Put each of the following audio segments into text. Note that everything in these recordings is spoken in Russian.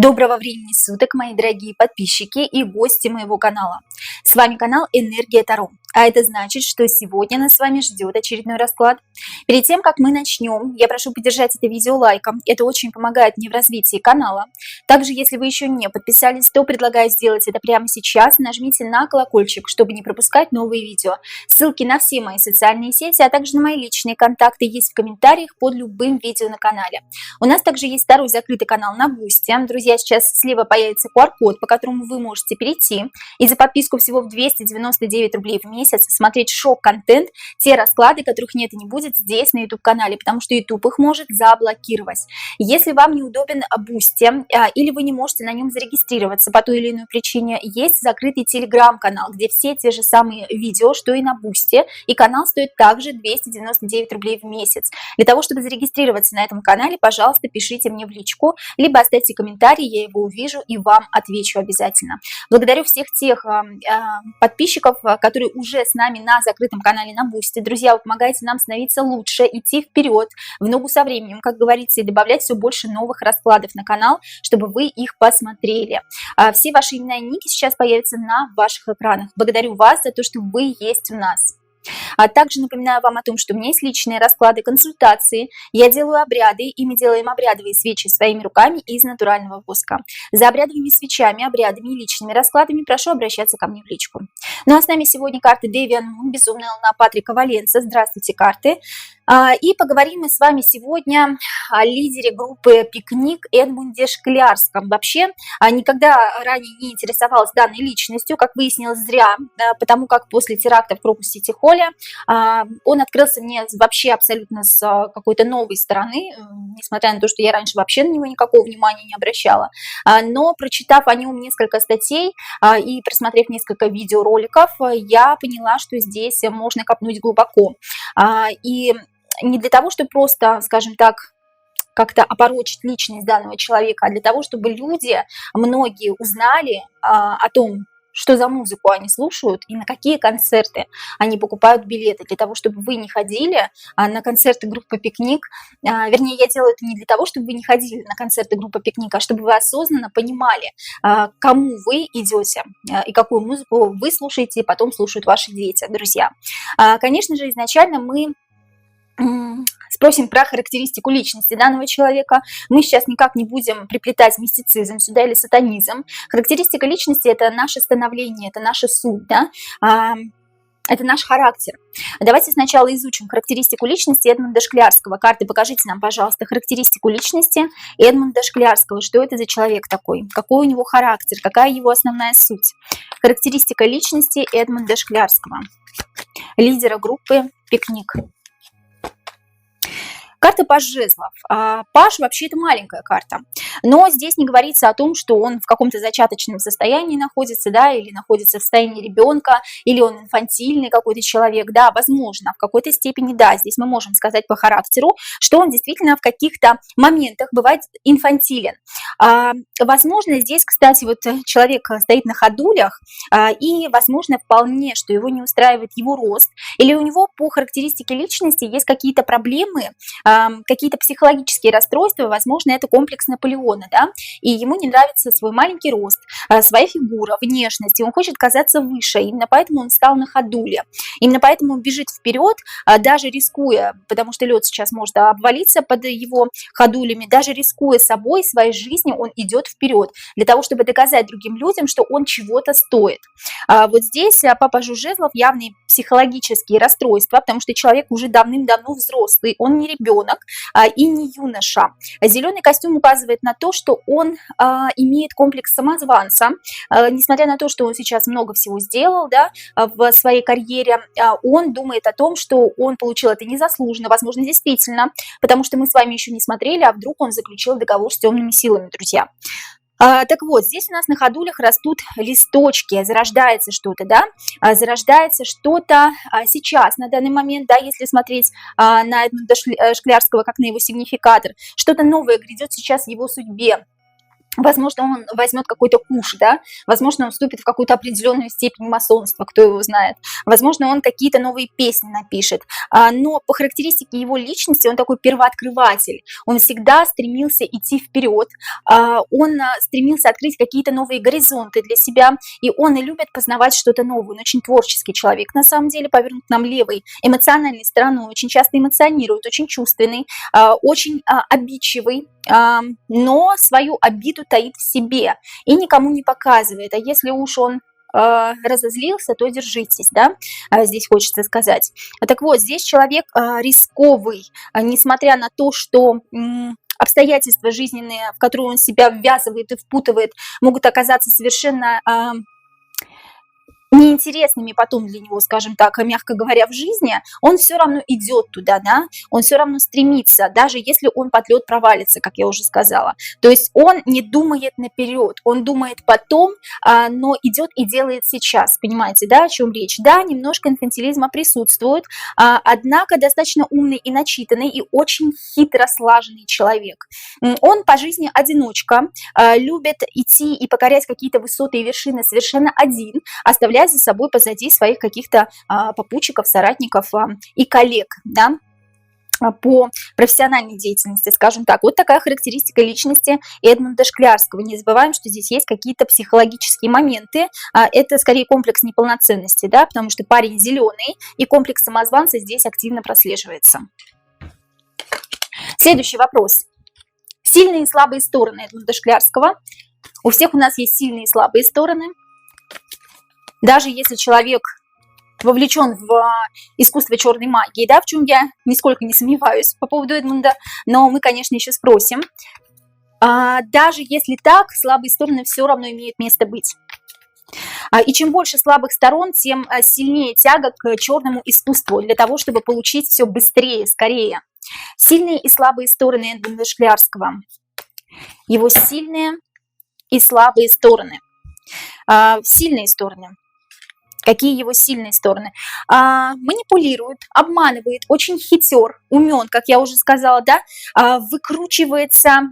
Доброго времени суток, мои дорогие подписчики и гости моего канала. С вами канал Энергия Таро. А это значит, что сегодня нас с вами ждет очередной расклад. Перед тем, как мы начнем, я прошу поддержать это видео лайком. Это очень помогает мне в развитии канала. Также, если вы еще не подписались, то предлагаю сделать это прямо сейчас. Нажмите на колокольчик, чтобы не пропускать новые видео. Ссылки на все мои социальные сети, а также на мои личные контакты есть в комментариях под любым видео на канале. У нас также есть второй закрытый канал на Бусти. Друзья, сейчас слева появится QR-код, по которому вы можете перейти и за подписку всего в 299 рублей в месяц смотреть шок-контент, те расклады, которых нет и не будет здесь на YouTube-канале, потому что YouTube их может заблокировать. Если вам неудобен Бусти или вы не можете на нем зарегистрироваться по той или иной причине, есть закрытый Telegram-канал, где все те же самые видео, что и на Бусти, и канал стоит также 299 рублей в месяц. Для того, чтобы зарегистрироваться на этом канале, пожалуйста, пишите мне в личку, либо оставьте комментарий, я его увижу и вам отвечу обязательно. Благодарю всех тех подписчиков, которые уже с нами на закрытом канале на Бусти. Друзья, вы помогаете нам становиться лучше, идти вперед, в ногу со временем, как говорится, и добавлять все больше новых раскладов на канал, чтобы вы их посмотрели. Все ваши имена и ники сейчас появятся на ваших экранах. Благодарю вас за то, что вы есть у нас. А также напоминаю вам о том, что у меня есть личные расклады, консультации. Я делаю обряды, и мы делаем обрядовые свечи своими руками из натурального воска. За обрядовыми свечами, обрядами и личными раскладами прошу обращаться ко мне в личку. Ну а с нами сегодня карты Девиан Мун, Безумная Луна Патрика Валенса. Здравствуйте, карты. И поговорим мы с вами сегодня о лидере группы «Пикник» Эдмунде Шклярском. Вообще, никогда ранее не интересовалась данной личностью, как выяснилось, зря, потому как после теракта в Крокус-Сити-Холле он открылся мне вообще абсолютно с какой-то новой стороны, несмотря на то, что я раньше вообще на него никакого внимания не обращала. Но прочитав о нем несколько статей и просмотрев несколько видеороликов, я поняла, что здесь можно копнуть глубоко. И не для того, чтобы просто, скажем так, как-то опорочить личность данного человека, а для того, чтобы люди, многие узнали о том, что за музыку они слушают и на какие концерты они покупают билеты, для того, чтобы вы не ходили на концерты группы «Пикник». Вернее, я делаю это не для того, чтобы вы не ходили на концерты группы «Пикник», а чтобы вы осознанно понимали, кому вы идете и какую музыку вы слушаете, и потом слушают ваши дети, друзья. Конечно же, изначально мы спросим про характеристику личности данного человека. Мы сейчас никак не будем приплетать мистицизм сюда или сатанизм. Характеристика личности – это наше становление, это наша суть, да? Это наш характер. Давайте сначала изучим характеристику личности Эдмунда Шклярского. Карты, покажите нам, пожалуйста, характеристику личности Эдмунда Шклярского. Что это за человек такой? Какой у него характер? Какая его основная суть? Характеристика личности Эдмунда Шклярского, лидера группы «Пикник». Карта Паж жезлов. Паж вообще это маленькая карта, но здесь не говорится о том, что он в каком-то зачаточном состоянии находится, да, или находится в состоянии ребенка, или он инфантильный какой-то человек, да, возможно, в какой-то степени, да, здесь мы можем сказать по характеру, что он действительно в каких-то моментах бывает инфантилен. Возможно, здесь, кстати, вот человек стоит на ходулях, и, возможно, вполне, что его не устраивает его рост, или у него по характеристике личности есть какие-то проблемы, какие-то психологические расстройства, возможно, это комплекс Наполеона, да, и ему не нравится свой маленький рост, своя фигура, внешность, и он хочет казаться выше, именно поэтому он встал на ходуле, именно поэтому он бежит вперед, даже рискуя, потому что лед сейчас может обвалиться под его ходулями, даже рискуя собой, своей жизнью, он идет вперед, для того, чтобы доказать другим людям, что он чего-то стоит. Вот здесь по Пажу жезлов явные психологические расстройства, потому что человек уже давным-давно взрослый, он не ребенок и не юноша. Зеленый костюм указывает на то, что он имеет комплекс самозванца, несмотря на то, что он сейчас много всего сделал, да, в своей карьере, он думает о том, что он получил это незаслуженно, возможно, действительно, потому что мы с вами еще не смотрели, а вдруг он заключил договор с темными силами, друзья. Так вот, здесь у нас на ходулях растут листочки, зарождается что-то, да, зарождается что-то сейчас, на данный момент, да, если смотреть на Эдмунда Шклярского как на его сигнификатор, что-то новое грядет сейчас в его судьбе. Возможно, он возьмет какой-то куш, да, возможно, он вступит в какую-то определенную степень масонства, кто его знает. Возможно, он какие-то новые песни напишет. Но по характеристике его личности он такой первооткрыватель. Он всегда стремился идти вперед, он стремился открыть какие-то новые горизонты для себя, и он и любит познавать что-то новое. Он очень творческий человек, на самом деле, повернут к нам левой, эмоциональной стороной, очень часто эмоционирует, очень чувственный, очень обидчивый, но свою обиду таит в себе и никому не показывает. А если уж он разозлился, то держитесь, да, здесь хочется сказать. Так вот, здесь человек рисковый, несмотря на то, что обстоятельства жизненные, в которые он себя ввязывает и впутывает, могут оказаться совершенно неинтересными потом для него, скажем так, мягко говоря, в жизни, он все равно идет туда, да, он все равно стремится, даже если он под лед провалится, как я уже сказала. То есть он не думает наперед, он думает потом, но идет и делает сейчас, понимаете, да, о чем речь? Да, немножко инфантилизма присутствует, однако достаточно умный и начитанный, и очень хитро слаженный человек. Он по жизни одиночка, любит идти и покорять какие-то высоты и вершины совершенно один, оставляя за собой позади своих каких-то попутчиков, соратников и коллег, да, по профессиональной деятельности, скажем так. Вот такая характеристика личности Эдмунда Шклярского. Не забываем, что здесь есть какие-то психологические моменты. Это скорее комплекс неполноценности, да, потому что парень зеленый, и комплекс самозванца здесь активно прослеживается. Следующий вопрос. Сильные и слабые стороны Эдмунда Шклярского. У всех у нас есть сильные и слабые стороны. Даже если человек вовлечен в искусство черной магии, да, в чем я нисколько не сомневаюсь по поводу Эдмунда, но мы, конечно, еще спросим. Даже если так, слабые стороны все равно имеют место быть. И чем больше слабых сторон, тем сильнее тяга к черному искусству для того, чтобы получить все быстрее, скорее. Сильные и слабые стороны Эдмунда Шклярского. Его сильные и слабые стороны. Сильные стороны. Какие его сильные стороны? Манипулирует, обманывает, очень хитер, умен, как я уже сказала, да, выкручивается,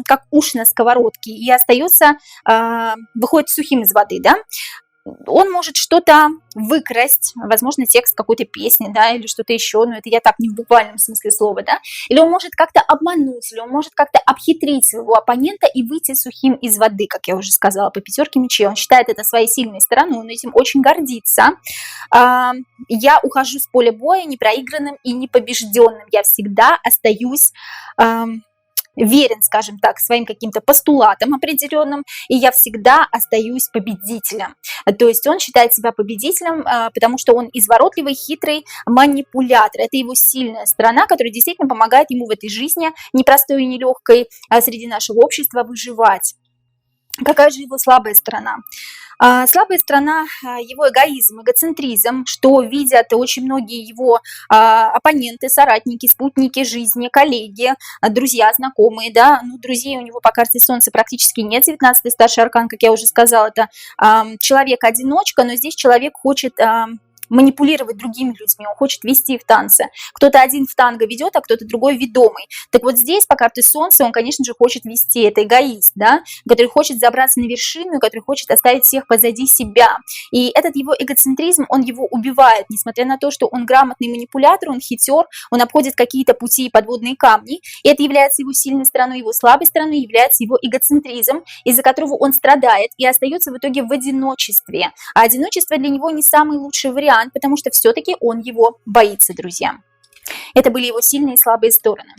как уж на сковородке, и остается, выходит сухим из воды, да. Он может что-то выкрасть, возможно, текст какой-то песни, да, или что-то еще, но это я так не в буквальном смысле слова, да, или он может как-то обмануть, или он может как-то обхитрить своего оппонента и выйти сухим из воды, как я уже сказала, по пятерке мечей. Он считает это своей сильной стороной, он этим очень гордится. Я ухожу с поля боя непроигранным и непобежденным, я всегда остаюсь верен, скажем так, своим каким-то постулатам определенным, и я всегда остаюсь победителем. То есть он считает себя победителем, потому что он изворотливый, хитрый манипулятор. Это его сильная сторона, которая действительно помогает ему в этой жизни, непростой и нелегкой, среди нашего общества выживать. Какая же его слабая сторона? Слабая сторона его эгоизм, эгоцентризм, что видят очень многие его оппоненты, соратники, спутники жизни, коллеги, друзья, знакомые, да, ну, друзей у него по карте Солнца практически нет, 19-й старший аркан, как я уже сказала, это человек-одиночка, но здесь человек хочет манипулировать другими людьми, он хочет вести в танце. Кто-то один в танго ведет, а кто-то другой ведомый. Так вот здесь по карте Солнца он, конечно же, хочет вести, это эгоист, да, который хочет забраться на вершину, который хочет оставить всех позади себя. И этот его эгоцентризм, он его убивает, несмотря на то, что он грамотный манипулятор, он хитер, он обходит какие-то пути и подводные камни. И это является его сильной стороной, его слабой стороной является его эгоцентризм, из-за которого он страдает и остается в итоге в одиночестве. А одиночество для него не самый лучший вариант, потому что все-таки он его боится, друзья. Это были его сильные и слабые стороны.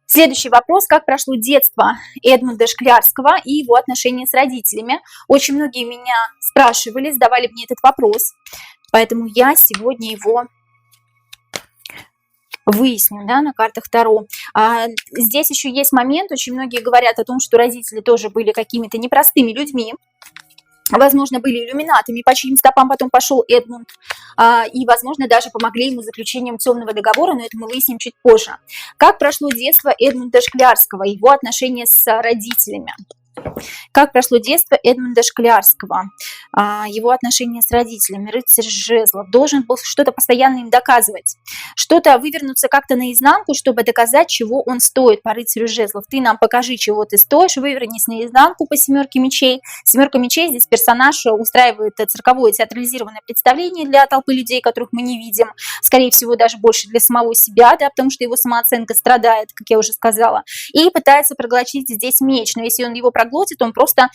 Следующий вопрос. Как прошло детство Эдмунда Шклярского и его отношения с родителями? Очень многие меня спрашивали, задавали мне этот вопрос, поэтому я сегодня его выясню, да, на картах Таро. Здесь еще есть момент, очень многие говорят о том, что родители тоже были какими-то непростыми людьми, возможно, были иллюминатами, по чьим стопам потом пошел Эдмунд, и, возможно, даже помогли ему заключением темного договора, но это мы выясним чуть позже. Как прошло детство Эдмунда Шклярского, его отношения с родителями? Как прошло детство Эдмунда Шклярского, его отношения с родителями, рыцарь жезлов, должен был что-то постоянно им доказывать, что-то вывернуться как-то наизнанку, чтобы доказать, чего он стоит по рыцарю жезлов. Ты нам покажи, чего ты стоишь, вывернись наизнанку по семерке мечей. Семерка мечей, здесь персонаж устраивает цирковое театрализированное представление для толпы людей, которых мы не видим, скорее всего, даже больше для самого себя, да, потому что его самооценка страдает, как я уже сказала, и пытается проглотить здесь меч, но если он его проглотит, он просто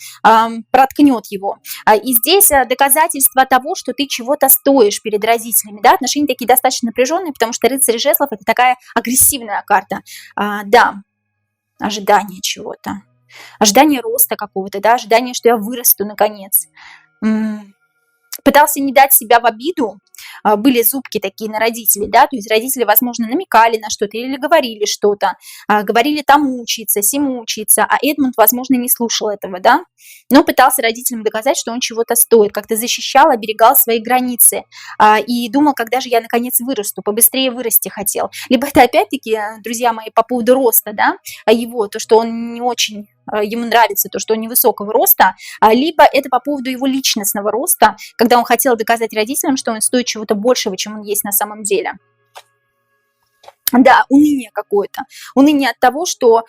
проткнет его. И здесь доказательство того, что ты чего-то стоишь перед родителями, да, отношения такие достаточно напряженные, потому что рыцарь жезлов это такая агрессивная карта, да, ожидание чего-то, ожидание роста какого-то, да, ожидание, что я вырасту наконец. Пытался не дать себя в обиду, были зубки такие на родителей, да, то есть родители, возможно, намекали на что-то или говорили что-то, говорили тому учиться, сему учиться, а Эдмунд, возможно, не слушал этого, да, но пытался родителям доказать, что он чего-то стоит, как-то защищал, оберегал свои границы и думал, когда же я наконец вырасту, побыстрее вырасти хотел. Либо это опять-таки, друзья мои, по поводу роста, да, его, то, что он не очень ему нравится то, что он невысокого роста, либо это по поводу его личностного роста, когда он хотел доказать родителям, что он стоит чего-то большего, чем он есть на самом деле. Да, уныние какое-то. Уныние от того, что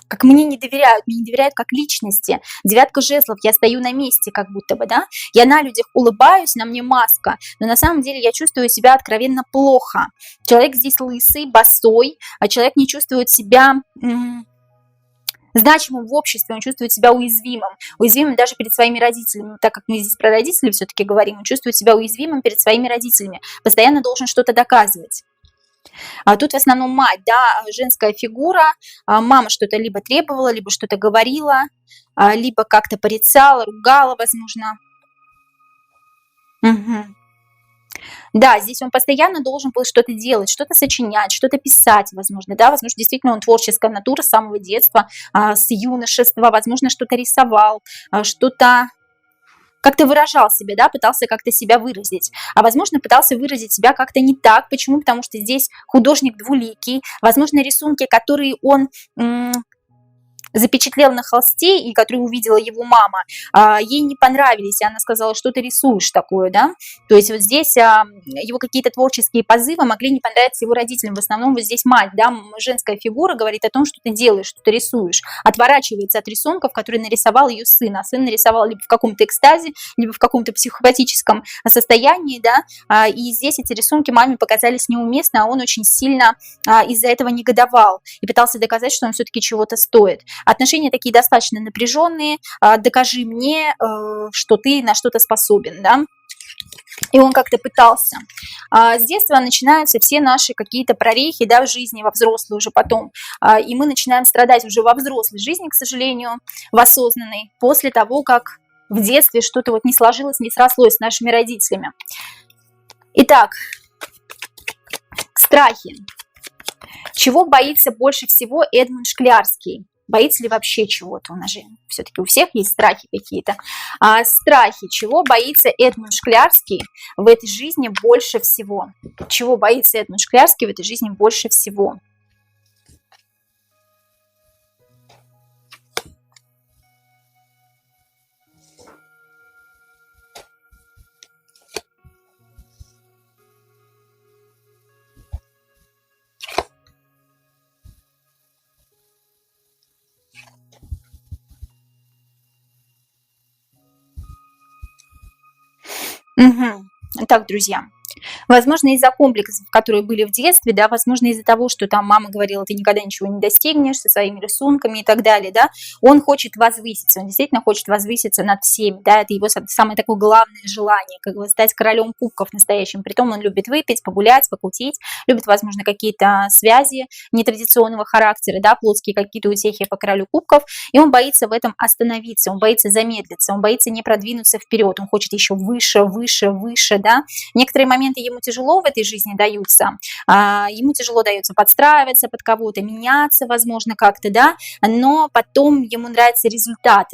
как мне не доверяют как личности. Девятка жезлов, я стою на месте как будто бы, да, я на людях улыбаюсь, на мне маска, но на самом деле я чувствую себя откровенно плохо. Человек здесь лысый, босой, а человек не чувствует себя значимым в обществе, он чувствует себя уязвимым даже перед своими родителями, так как мы здесь про родителей все-таки говорим, он чувствует себя уязвимым перед своими родителями, постоянно должен что-то доказывать. А тут в основном мать, да, женская фигура, мама что-то либо требовала, либо что-то говорила, либо как-то порицала, ругала, возможно. Угу. Да, здесь он постоянно должен был что-то делать, что-то сочинять, что-то писать, возможно, да, возможно, действительно он творческая натура с самого детства, с юношества, возможно, что-то рисовал, что-то как-то выражал себя, да, пытался как-то себя выразить, а возможно, пытался выразить себя как-то не так. Почему? Потому что здесь художник двуликий, возможно, рисунки, которые он запечатлел на холсте и который увидела его мама, ей не понравились, и она сказала, что ты рисуешь такое, да, то есть вот здесь его какие-то творческие позывы могли не понравиться его родителям, в основном вот здесь мать, да, женская фигура говорит о том, что ты делаешь, что ты рисуешь, отворачивается от рисунков, которые нарисовал ее сын, а сын нарисовал либо в каком-то экстазе, либо в каком-то психопатическом состоянии, да, и здесь эти рисунки маме показались неуместны, а он очень сильно из-за этого негодовал и пытался доказать, что он все-таки чего-то стоит. Отношения такие достаточно напряженные, докажи мне, что ты на что-то способен, да. И он как-то пытался. С детства начинаются все наши какие-то прорехи, да, в жизни, во взрослой уже потом. И мы начинаем страдать уже во взрослой жизни, к сожалению, в осознанной, после того, как в детстве что-то вот не сложилось, не срослось с нашими родителями. Итак, страхи. Чего боится больше всего Эдмунд Шклярский? Боится ли вообще чего-то? У нас же все-таки у всех есть страхи какие-то. Страхи. Чего боится Эдмунд Шклярский в этой жизни больше всего? Чего боится Эдмунд Шклярский в этой жизни больше всего? Угу. Так, друзья, возможно, из-за комплексов, которые были в детстве, да, возможно, из-за того, что там мама говорила, ты никогда ничего не достигнешь со своими рисунками и так далее, да, он хочет возвыситься, он действительно хочет возвыситься над всеми, да, это его самое такое главное желание, как бы стать королем кубков настоящим, притом он любит выпить, погулять, покутить, любит, возможно, какие-то связи нетрадиционного характера, да, плотские какие-то утехи по королю кубков, и он боится в этом остановиться, он боится замедлиться, он боится не продвинуться вперед, он хочет еще выше, выше, выше, да, некоторые моменты ему тяжело в этой жизни даются, ему тяжело дается подстраиваться под кого-то, меняться, возможно, как-то, да, но потом ему нравится результат,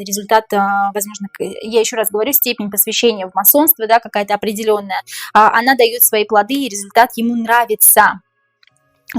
возможно, я еще раз говорю, степень посвящения в масонство, да, какая-то определенная, она дает свои плоды, и результат ему нравится.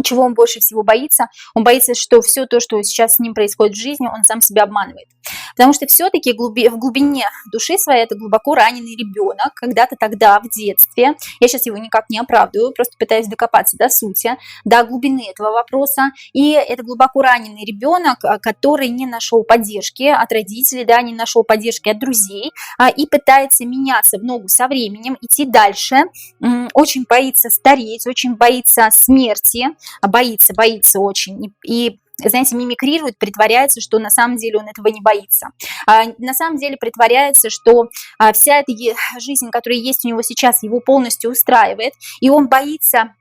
Чего он больше всего боится? Он боится, что все то, что сейчас с ним происходит в жизни, он сам себя обманывает. Потому что все-таки в глубине души своей это глубоко раненый ребенок, когда-то тогда, в детстве. Я сейчас его никак не оправдываю, просто пытаюсь докопаться до сути, до глубины этого вопроса. И это глубоко раненый ребенок, который не нашел поддержки от родителей, да, не нашел поддержки от друзей, и пытается меняться в ногу со временем, идти дальше, очень боится стареть, очень боится смерти, боится очень. И знаете, мимикрирует, притворяется, что на самом деле он этого не боится. На самом деле притворяется, что вся эта жизнь, которая есть у него сейчас, его полностью устраивает, и он боится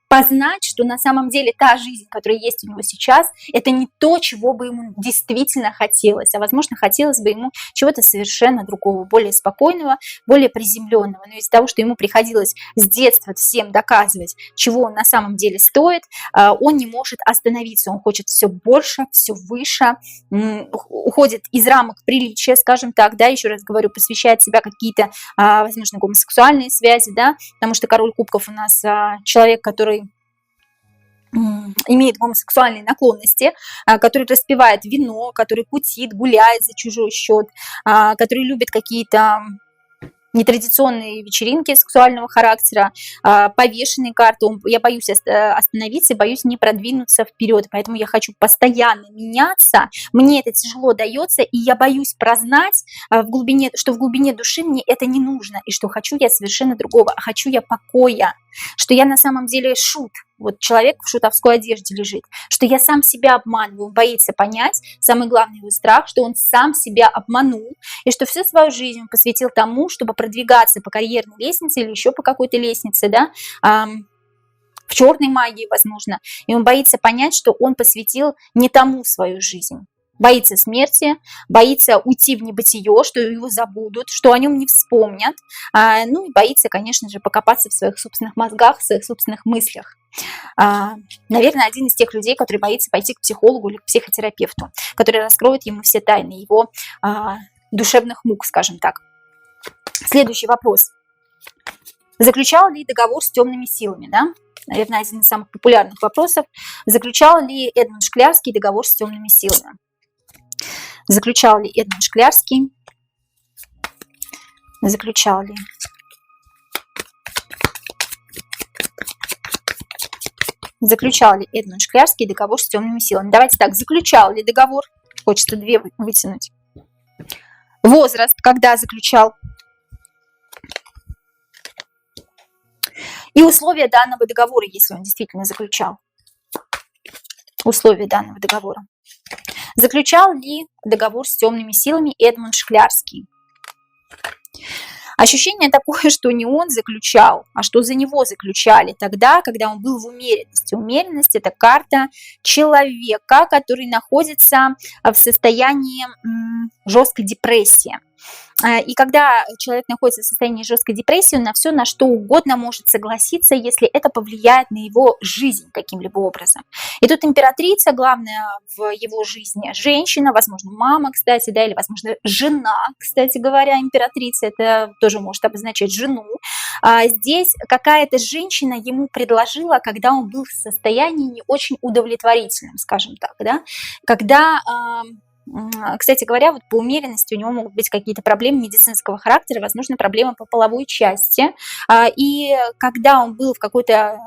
познать, что на самом деле та жизнь, которая есть у него сейчас, это не то, чего бы ему действительно хотелось, а возможно, хотелось бы ему чего-то совершенно другого, более спокойного, более приземленного. Но из-за того, что ему приходилось с детства всем доказывать, чего он на самом деле стоит, он не может остановиться, он хочет все больше, все выше, уходит из рамок приличия, скажем так, да, еще раз говорю, посвящает себя какие-то, возможно, гомосексуальные связи, да, потому что король кубков у нас человек, который имеет гомосексуальные наклонности, который распивает вино, который кутит, гуляет за чужой счет, который любит какие-то нетрадиционные вечеринки сексуального характера, повешенные карты. Я боюсь остановиться, боюсь не продвинуться вперед, поэтому я хочу постоянно меняться. Мне это тяжело дается, и я боюсь прознать, что в глубине души мне это не нужно, и что хочу я совершенно другого, а хочу я покоя, что я на самом деле шут. Вот человек в шутовской одежде лежит, что я сам себя обманываю, боится понять, самый главный его страх, что он сам себя обманул, и что всю свою жизнь он посвятил тому, чтобы продвигаться по карьерной лестнице или еще по какой-то лестнице, да, в черной магии, возможно, и он боится понять, что он посвятил не тому свою жизнь. Боится смерти, боится уйти в небытие, что его забудут, что о нем не вспомнят, ну и боится, конечно же, покопаться в своих собственных мозгах, в своих собственных мыслях. Наверное, один из тех людей, который боится пойти к психологу или к психотерапевту, который раскроет ему все тайны его душевных мук, скажем так. Следующий вопрос. Заключал ли договор с темными силами, да? Наверное, один из самых популярных вопросов. Заключал ли Эдмунд Шклярский договор с темными силами? Заключал ли Эдмунд Шклярский? Заключал ли? Заключал ли Эдмунд Шклярский договор с темными силами? Давайте так, заключал ли договор? Хочется две вытянуть. Возраст, когда заключал? И условия данного договора, если он действительно заключал. Условия данного договора. Заключал ли договор с темными силами Эдмунд Шклярский? Ощущение такое, что не он заключал, а что за него заключали тогда, когда он был в умеренности. Умеренность – это карта человека, который находится в состоянии жесткой депрессии. И когда человек находится в состоянии жесткой депрессии, он на все, на что угодно может согласиться, если это повлияет на его жизнь каким-либо образом. И тут императрица, главная в его жизни, женщина, возможно, мама, кстати, да, или, возможно, жена, кстати говоря, императрица, это тоже может обозначать жену. Здесь какая-то женщина ему предложила, когда он был в состоянии не очень удовлетворительном, скажем так, да, когда... Кстати говоря, вот по умеренности у него могут быть какие-то проблемы медицинского характера, возможно, проблемы по половой части. И когда он был в какой-то,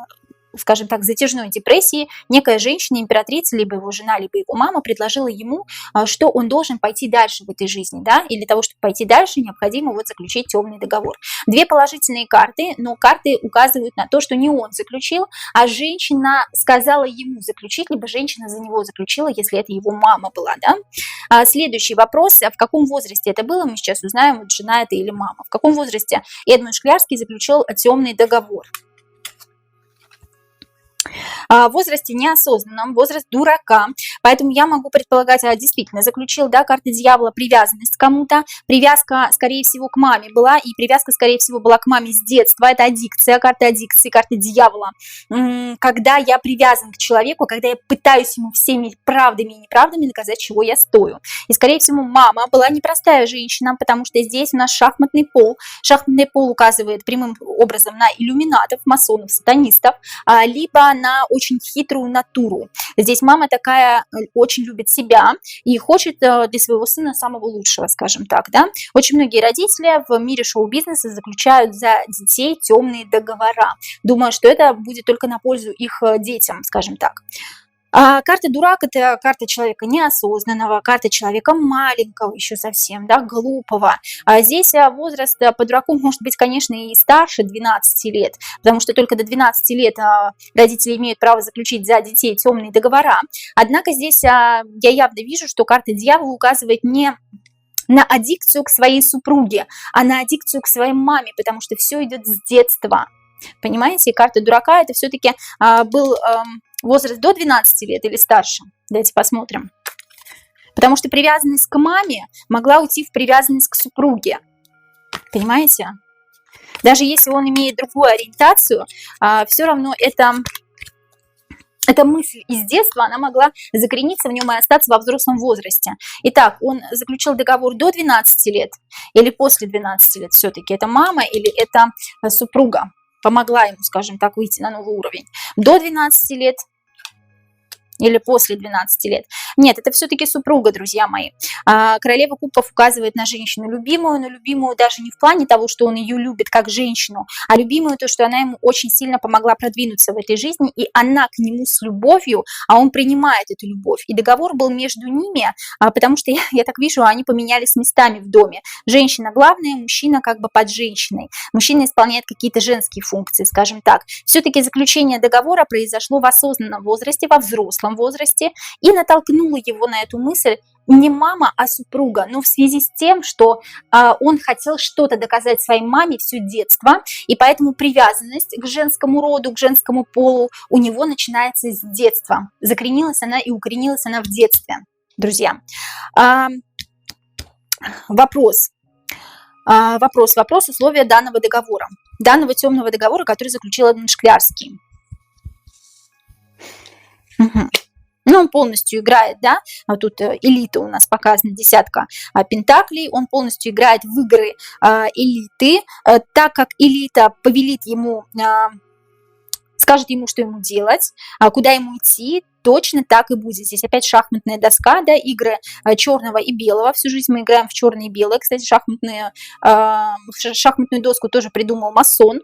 скажем так, затяжной депрессии, некая женщина, императрица, либо его жена, либо его мама предложила ему, что он должен пойти дальше в этой жизни, да, и для того, чтобы пойти дальше, необходимо вот заключить темный договор. Две положительные карты, но карты указывают на то, что не он заключил, а женщина сказала ему заключить, либо женщина за него заключила, если это его мама была, да. Следующий вопрос, в каком возрасте это было, мы сейчас узнаем, вот жена это или мама. В каком возрасте Эдмунд Шклярский заключил темный договор? В возрасте неосознанном, возраст дурака, поэтому я могу предполагать, действительно, заключил, да, карта дьявола, привязанность к кому-то, привязка, скорее всего, к маме была, и привязка, скорее всего, была к маме с детства, это аддикция, карта дьявола, когда я привязан к человеку, когда я пытаюсь ему всеми правдами и неправдами доказать, чего я стою. И, скорее всего, мама была непростая женщина, потому что здесь у нас шахматный пол указывает прямым образом на иллюминатов, масонов, сатанистов, либо на очень хитрую натуру. Здесь мама такая очень любит себя и хочет для своего сына самого лучшего, скажем так, да. Очень многие родители в мире шоу-бизнеса заключают за детей темные договора, думая, что это будет только на пользу их детям, скажем так. Карта дурак – это карта человека неосознанного, карта человека маленького еще совсем, да, глупого. А здесь возраст по дураку может быть, конечно, и старше 12 лет, потому что только до 12 лет родители имеют право заключить за детей темные договора. Однако здесь я явно вижу, что карта дьявола указывает не на аддикцию к своей супруге, а на аддикцию к своей маме, потому что все идет с детства. Понимаете, карта дурака – это все-таки был возраст до 12 лет или старше. Давайте посмотрим. Потому что привязанность к маме могла уйти в привязанность к супруге. Понимаете? Даже если он имеет другую ориентацию, все равно эта мысль из детства, она могла закорениться в нем и остаться во взрослом возрасте. Итак, он заключил договор до 12 лет или после 12 лет все-таки? Это мама или это супруга помогла ему, скажем так, выйти на новый уровень? До 12 лет или после 12 лет. Нет, это все-таки супруга, друзья мои. Королева кубков указывает на женщину любимую, но любимую даже не в плане того, что он ее любит как женщину, а любимую то, что она ему очень сильно помогла продвинуться в этой жизни, и она к нему с любовью, а он принимает эту любовь. И договор был между ними, потому что, я так вижу, они поменялись местами в доме. Женщина главная, мужчина как бы под женщиной. Мужчина исполняет какие-то женские функции, скажем так. Все-таки заключение договора произошло в осознанном возрасте, во взрослом возрасте, и натолкнула его на эту мысль не мама, а супруга, но в связи с тем, что он хотел что-то доказать своей маме все детство, и поэтому привязанность к женскому роду, к женскому полу у него начинается с детства. Закоренилась она и укоренилась она в детстве, друзья. Вопрос условия данного договора, данного темного договора, который заключил Эдмунд Шклярский. Ну, он полностью играет, да, тут элита у нас показана, десятка пентаклей, он полностью играет в игры элиты, так как элита повелит ему, скажет ему, что ему делать, куда ему идти, точно так и будет. Здесь опять шахматная доска, да, игры черного и белого. Всю жизнь мы играем в черное и белое. Кстати, шахматную доску тоже придумал масон.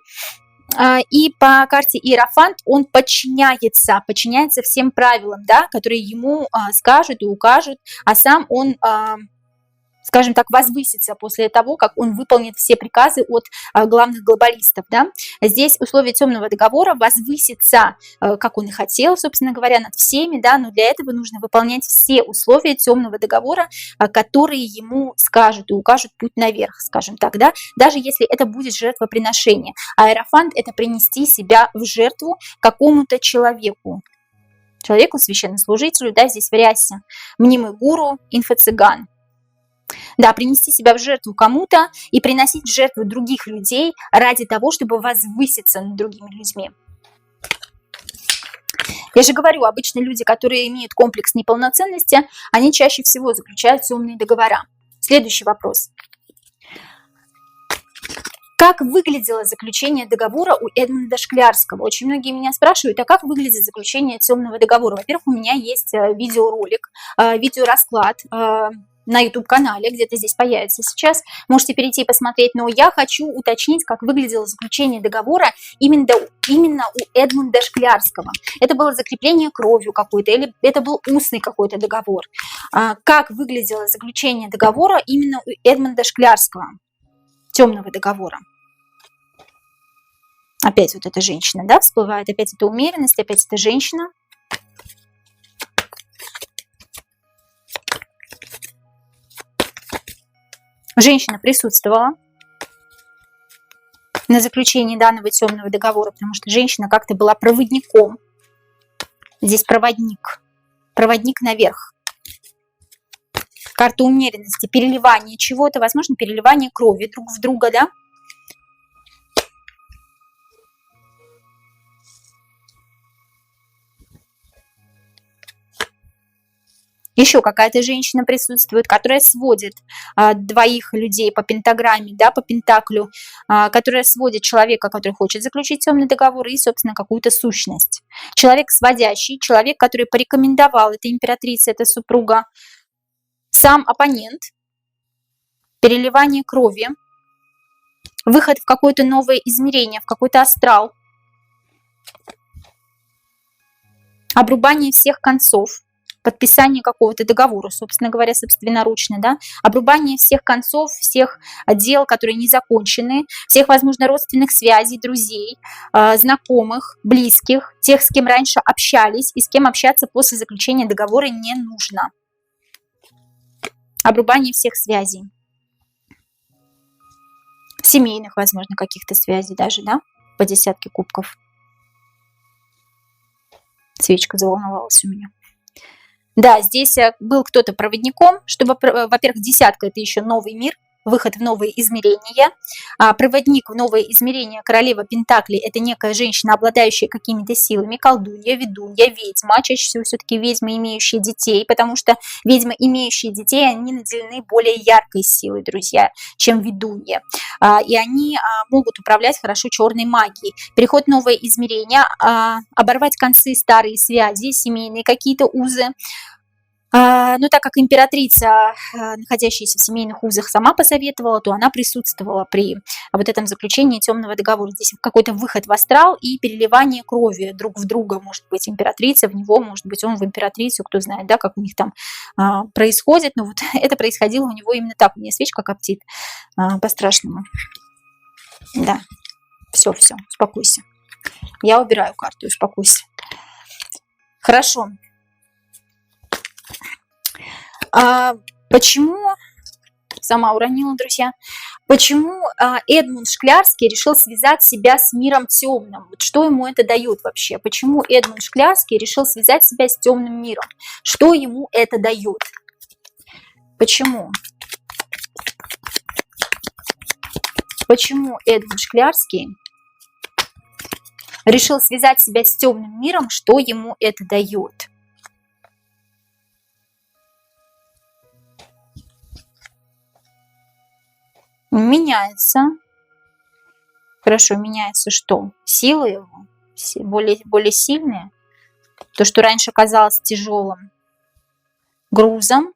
И по карте Иерофант он подчиняется всем правилам, да, которые ему скажут и укажут, а сам он, скажем так, возвысится после того, как он выполнит все приказы от главных глобалистов. Да. Здесь условия темного договора возвысится, как он и хотел, собственно говоря, над всеми, да, но для этого нужно выполнять все условия темного договора, которые ему скажут и укажут путь наверх, скажем так, да, даже если это будет жертвоприношение. А Иерофант – это принести себя в жертву какому-то человеку, священнослужителю, да, здесь в рясе, мнимый гуру, инфо-цыган. Да, принести себя в жертву кому-то и приносить в жертву других людей ради того, чтобы возвыситься над другими людьми. Я же говорю, обычно люди, которые имеют комплекс неполноценности, они чаще всего заключают темные договора. Следующий вопрос. Как выглядело заключение договора у Эдмунда Шклярского? Очень многие меня спрашивают, а как выглядит заключение темного договора? Во-первых, у меня есть видеоролик, видеорасклад на YouTube-канале, где-то здесь появится сейчас. Можете перейти и посмотреть, но я хочу уточнить, как выглядело заключение договора именно у Эдмунда Шклярского. Это было закрепление кровью какой-то, или это был устный какой-то договор. Как выглядело заключение договора именно у Эдмунда Шклярского, темного договора? Опять вот эта женщина, да, всплывает, опять это умеренность, опять это женщина. Женщина присутствовала на заключении данного темного договора, потому что женщина как-то была проводником. Здесь проводник наверх. Карта умеренности, переливание чего-то, возможно, переливание крови друг в друга, да? Еще какая-то женщина присутствует, которая сводит двоих людей по пентаграмме, да, по пентаклю, которая сводит человека, который хочет заключить темный договор, и, собственно, какую-то сущность. Человек сводящий, человек, который порекомендовал, это императрица, это супруга, сам оппонент, переливание крови, выход в какое-то новое измерение, в какой-то астрал, обрубание всех концов, подписание какого-то договора, собственно говоря, собственноручно, да, обрубание всех концов, всех дел, которые не закончены, всех, возможно, родственных связей, друзей, знакомых, близких, тех, с кем раньше общались и с кем общаться после заключения договора не нужно. Обрубание всех связей. Семейных, возможно, каких-то связей даже, да, по десятке кубков. Свечка заволновалась у меня. Да, здесь был кто-то проводником, чтобы, во-первых, десятка – это еще новый мир, выход в новые измерения. Проводник в новые измерения, королева Пентаклей – это некая женщина, обладающая какими-то силами, колдунья, ведунья, ведьма, чаще всего все-таки ведьмы, имеющие детей, потому что ведьмы, имеющие детей, они наделены более яркой силой, друзья, чем ведунья. И они могут управлять хорошо черной магией. Переход в новые измерения, оборвать концы старые связи, семейные какие-то узы. Но так как императрица, находящаяся в семейных узах, сама посоветовала, то она присутствовала при вот этом заключении темного договора. Здесь какой-то выход в астрал и переливание крови друг в друга. Может быть, императрица в него, может быть, он в императрицу, кто знает, да, как у них там происходит. Но вот это происходило у него именно так. У меня свечка коптит по-страшному. Да, все, успокойся. Я убираю карту, успокойся. Хорошо. Почему, сама уронила, друзья, почему Эдмунд Шклярский решил связать себя с миром темным? Вот что ему это дает вообще? Почему Эдмунд Шклярский решил связать себя с темным миром? Что ему это дает? Почему? Почему Эдмунд Шклярский решил связать себя с темным миром? Что ему это дает? Меняется. Хорошо, меняется что? Силы его более сильные. То, что раньше казалось тяжелым грузом.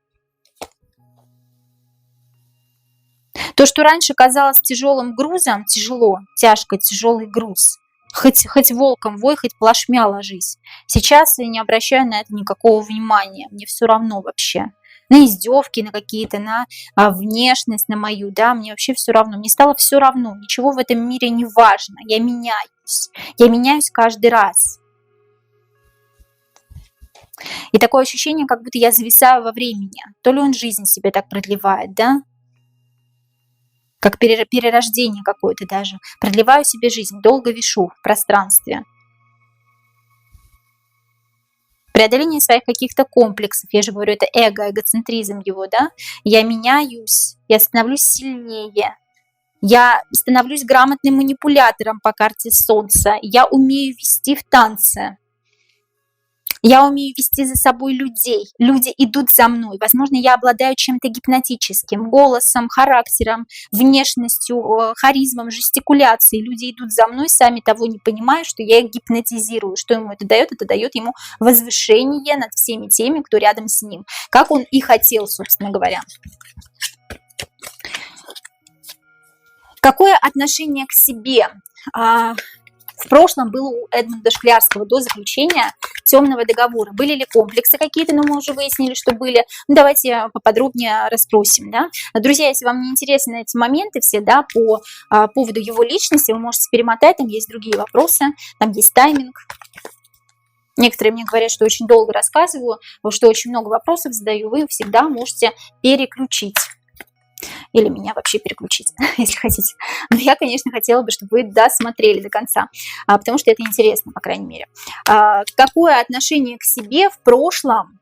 То, что раньше казалось тяжелым грузом, тяжело, тяжко, тяжелый груз. Хоть волком вой, хоть плашмя ложись. Сейчас я не обращаю на это никакого внимания. Мне все равно вообще. На издевки, на какие-то, на внешность, на мою, да, мне вообще все равно. Мне стало все равно, ничего в этом мире не важно. Я меняюсь каждый раз. И такое ощущение, как будто я зависаю во времени. То ли он жизнь себе так продлевает, да? Как перерождение какое-то даже. Продлеваю себе жизнь, долго вишу в пространстве. Преодоление своих каких-то комплексов, я же говорю, это эго, эгоцентризм его, да, я меняюсь, я становлюсь сильнее, я становлюсь грамотным манипулятором по карте Солнца, я умею вести в танце, я умею вести за собой людей, люди идут за мной, возможно, я обладаю чем-то гипнотическим, голосом, характером, внешностью, харизмом, жестикуляцией, люди идут за мной, сами того не понимая, что я их гипнотизирую. Что ему это дает? Это дает ему возвышение над всеми теми, кто рядом с ним, как он и хотел, собственно говоря. Какое отношение к себе в прошлом было у Эдмунда Шклярского до заключения темного договора? Были ли комплексы какие-то? Но мы уже выяснили, что были. Ну, давайте поподробнее расспросим. Да? Друзья, если вам не интересны эти моменты все, да, по поводу его личности, вы можете перемотать, там есть другие вопросы, там есть тайминг. Некоторые мне говорят, что очень долго рассказываю, что очень много вопросов задаю, вы всегда можете переключить. Или меня вообще переключить, если хотите. Но я, конечно, хотела бы, чтобы вы досмотрели до конца, потому что это интересно, по крайней мере. Какое отношение к себе в прошлом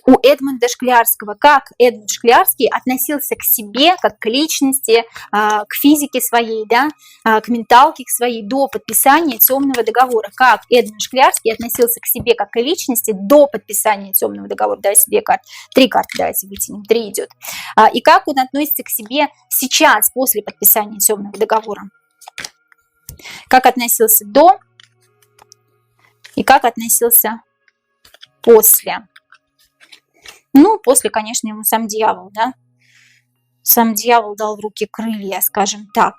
у Эдмунда Шклярского, как Эдмунд Шклярский относился к себе, как к личности, к физике своей, да, к менталке к своей до подписания темного договора. Как Эдмунд Шклярский относился к себе, как к личности до подписания темного договора. Давайте 2 карты, 3 карты давайте вытянем, 3 идет. И как он относится к себе сейчас, после подписания темного договора. Как относился до и как относился после. Ну, после, конечно, ему сам дьявол, да. Сам дьявол дал в руки крылья, скажем так.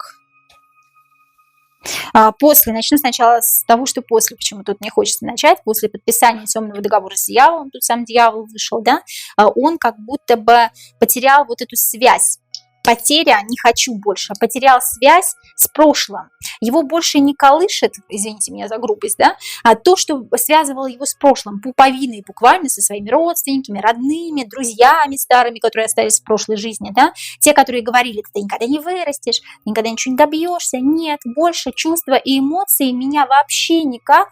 После, начну сначала с того, что после, почему тут мне хочется начать, после подписания темного договора с дьяволом, тут сам дьявол вышел, да, он как будто бы потерял вот эту связь. Потеря, не хочу больше, потерял связь с прошлым. Его больше не колышет, извините меня за грубость, да, то, что связывало его с прошлым, пуповиной буквально со своими родственниками, родными, друзьями старыми, которые остались в прошлой жизни, да, те, которые говорили, ты никогда не вырастешь, никогда ничего не добьешься. Нет, больше чувства и эмоции меня вообще никак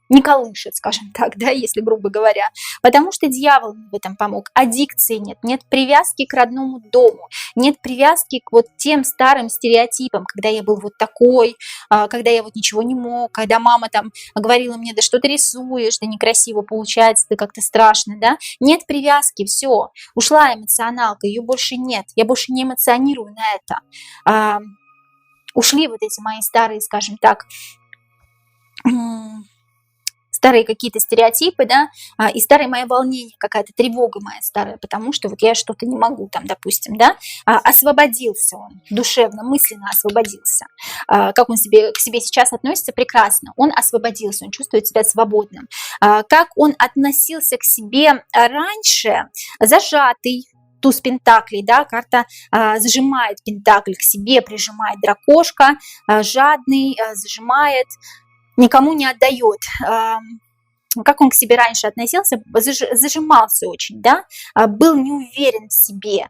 не колышет, скажем так, да, если грубо говоря, потому что дьявол в этом помог. Аддикции нет, нет привязки к родному дому, нет привязки к вот тем старым стереотипам, когда я был вот такой, когда я вот ничего не мог, когда мама там говорила мне, да что ты рисуешь, да некрасиво получается, да как-то страшно, да, нет привязки, все, ушла эмоционалка, ее больше нет, я больше не эмоционирую на это. Ушли вот эти мои старые, скажем так, старые какие-то стереотипы, да, и старое мое волнение, какая-то тревога моя старая, потому что вот я что-то не могу там, допустим, да, освободился он, душевно, мысленно освободился. Как он к себе сейчас относится? Прекрасно. Он освободился, он чувствует себя свободным. Как он относился к себе раньше? Зажатый. Туз пентаклей, да, карта зажимает пентакль к себе, прижимает дракошка, жадный, зажимает, никому не отдает. Как он к себе раньше относился? Зажимался очень, да, был не уверен в себе,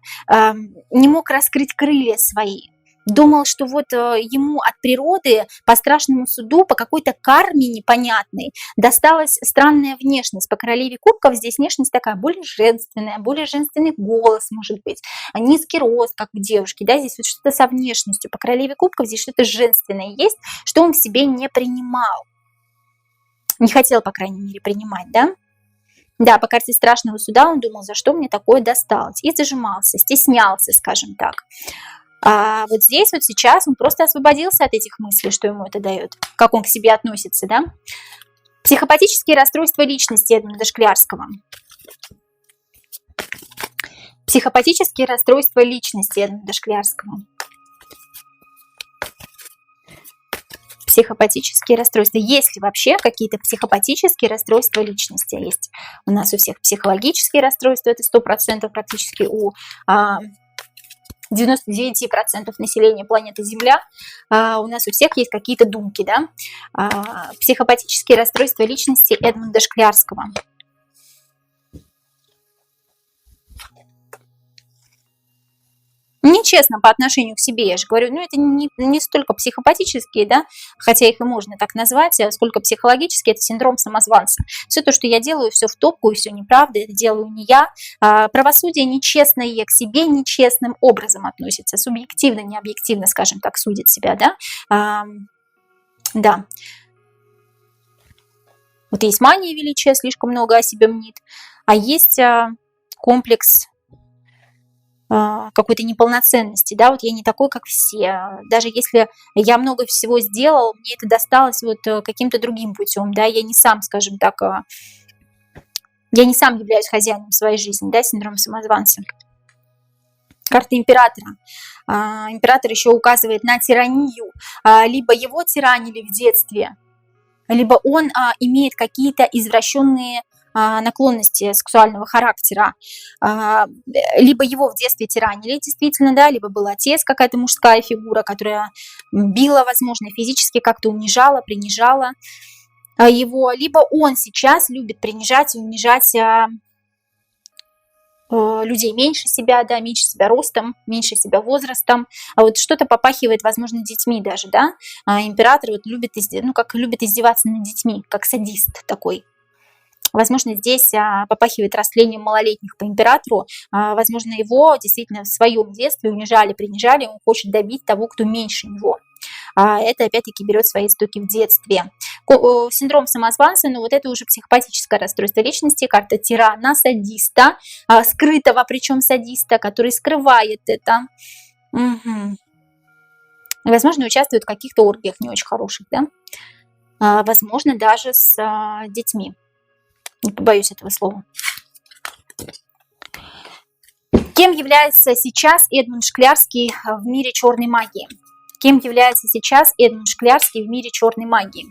не мог раскрыть крылья свои. Думал, что вот ему от природы по страшному суду, по какой-то карме непонятной досталась странная внешность. По королеве кубков здесь внешность такая более женственный голос, может быть, низкий рост, как у девушки, да, здесь вот что-то со внешностью. По королеве кубков здесь что-то женственное есть, что он в себе не принимал. Не хотел, по крайней мере, принимать, да? Да, по карте страшного суда он думал, за что мне такое досталось. И зажимался, стеснялся, скажем так. А вот здесь вот сейчас он просто освободился от этих мыслей, что ему это дает, как он к себе относится, да? Психопатические расстройства личности Эдмунда Шклярского. Психопатические расстройства личности Эдмунда Шклярского. Психопатические расстройства. Есть ли вообще какие-то психопатические расстройства личности? Есть у нас у всех психологические расстройства, это 100% практически у 99% населения планеты Земля. У нас у всех есть какие-то думки, да? Психопатические расстройства личности Эдмунда Шклярского. Нечестно по отношению к себе, я же говорю, ну это не столько психопатические, да, хотя их и можно так назвать, сколько психологические, это синдром самозванца. Все то, что я делаю, все в топку и все неправда, это делаю не я. Правосудие нечестное к себе нечестным образом относится, субъективно, не объективно, скажем так, судит себя, да. Да. Вот есть мания величия, слишком много о себе мнит, а есть комплекс какой-то неполноценности, да, вот я не такой, как все, даже если я много всего сделал, мне это досталось вот каким-то другим путем, да, я не сам, скажем так, я не сам являюсь хозяином своей жизни, да, синдром самозванца. Карта императора. Император еще указывает на тиранию, либо его тиранили в детстве, либо он имеет какие-то извращенные наклонности сексуального характера, либо его в детстве тиранили действительно, да, либо был отец, какая-то мужская фигура, которая била, возможно, физически как-то унижала, принижала его, либо он сейчас любит принижать и унижать людей меньше себя, да, меньше себя ростом, меньше себя возрастом, а вот что-то попахивает, возможно, детьми даже, да, император вот любит, ну, как любит издеваться над детьми, как садист такой. Возможно, здесь попахивает растлением малолетних по императору. Возможно, его действительно в своем детстве унижали, принижали. Он хочет добить того, кто меньше него. Это опять-таки берет свои истоки в детстве. Синдром самозванца, ну вот это уже психопатическое расстройство личности, карта тирана, садиста, скрытого причем садиста, который скрывает это. Угу. Возможно, участвует в каких-то оргиях не очень хороших, да? Возможно, даже с детьми. Не побоюсь этого слова. Кем является сейчас Эдмунд Шклярский в мире черной магии? Кем является сейчас Эдмунд Шклярский в мире черной магии?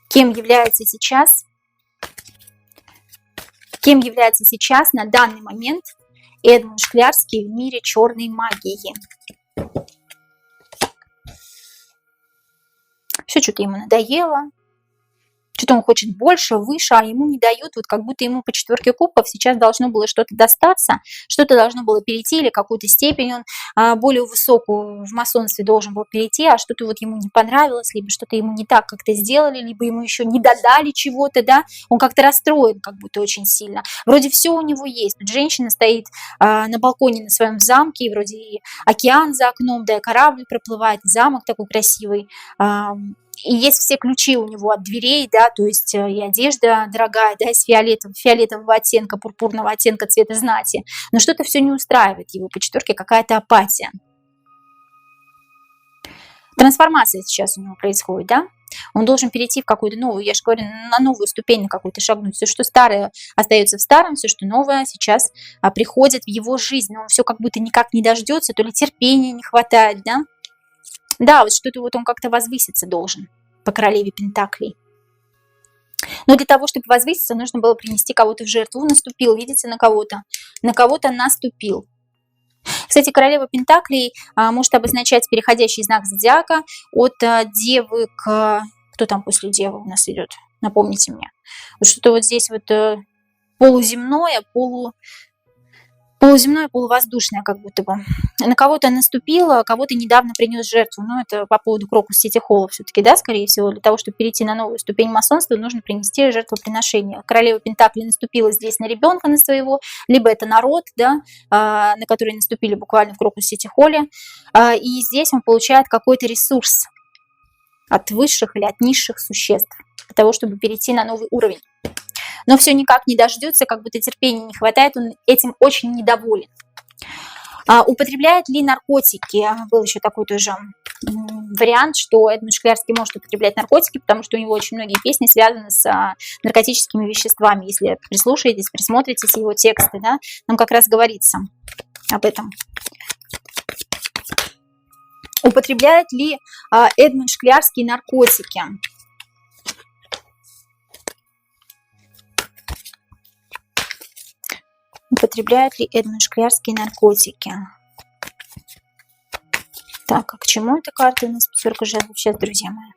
Кем является сейчас на данный момент Эдмунд Шклярский в мире черной магии? Все что-то ему надоело. Что-то он хочет больше, выше, а ему не дают, вот как будто ему по 4 кубков сейчас должно было что-то достаться, что-то должно было перейти, или какую-то степень он более высокую в масонстве должен был перейти, а что-то вот ему не понравилось, либо что-то ему не так как-то сделали, либо ему еще не додали чего-то, да, он как-то расстроен как будто очень сильно. Вроде все у него есть, тут женщина стоит на балконе на своем замке, и вроде и океан за окном, да, и корабль проплывает, и замок такой красивый, и есть все ключи у него от дверей, да, то есть и одежда дорогая, да, из фиолетового оттенка, пурпурного оттенка цвета знати. Но что-то все не устраивает его, по 4 какая-то апатия. Трансформация сейчас у него происходит, да. Он должен перейти в какую-то новую, я же говорю, на новую ступень, на какую-то шагнуть. Все, что старое, остается в старом, все, что новое, сейчас приходит в его жизнь. Но он все как будто никак не дождется, то ли терпения не хватает, да. Да, вот что-то вот он как-то возвыситься должен по королеве Пентаклей. Но для того, чтобы возвыситься, нужно было принести кого-то в жертву. Он наступил, видите, на кого-то наступил. Кстати, королева Пентаклей может обозначать переходящий знак зодиака от девы к... Кто там после девы у нас идет? Напомните мне. Вот что-то вот здесь вот полуземное, полувоздушное, как будто бы. На кого-то наступила, кого-то недавно принес жертву. Но это по поводу Крокус Сити Холла все-таки, да, скорее всего. Для того, чтобы перейти на новую ступень масонства, нужно принести жертвоприношение. Королева Пентакли наступила здесь на ребенка, на своего, либо это народ, да, на который наступили буквально в Крокус Сити Холле. И здесь он получает какой-то ресурс от высших или от низших существ для того, чтобы перейти на новый уровень. Но все никак не дождется, как будто терпения не хватает, он этим очень недоволен. Употребляет ли наркотики? Был еще такой тоже вариант, что Эдмунд Шклярский может употреблять наркотики, потому что у него очень многие песни связаны с наркотическими веществами. Если прислушаетесь, присмотритесь его тексты, да, там как раз говорится об этом. Употребляет ли Эдмунд Шклярский наркотики? Употребляет ли Эдмунд Шклярский наркотики? Так, а к чему эта карта у нас 5 жезлов сейчас, друзья мои?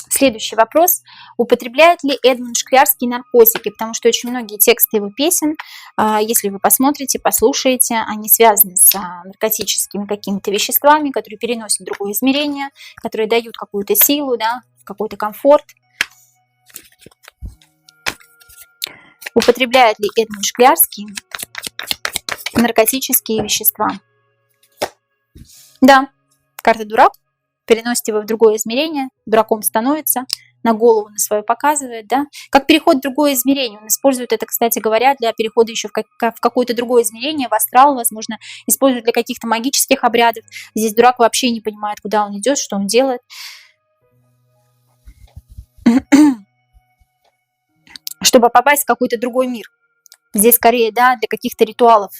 Следующий вопрос. Употребляет ли Эдмунд Шклярский наркотики? Потому что очень многие тексты его песен, если вы посмотрите, послушаете, они связаны с наркотическими какими-то веществами, которые переносят в другое измерение, которые дают какую-то силу, да, какой-то комфорт. Употребляет ли Эдмунд Шклярский наркотические вещества? Да, карта дурак. Переносит его в другое измерение, дураком становится, на голову на свою показывает, да, как переход в другое измерение. Он использует это, кстати говоря, для перехода еще в какое-то другое измерение, в астрал, возможно, использует для каких-то магических обрядов. Здесь дурак вообще не понимает, куда он идет, что он делает. Чтобы попасть в какой-то другой мир. Здесь скорее, да, для каких-то ритуалов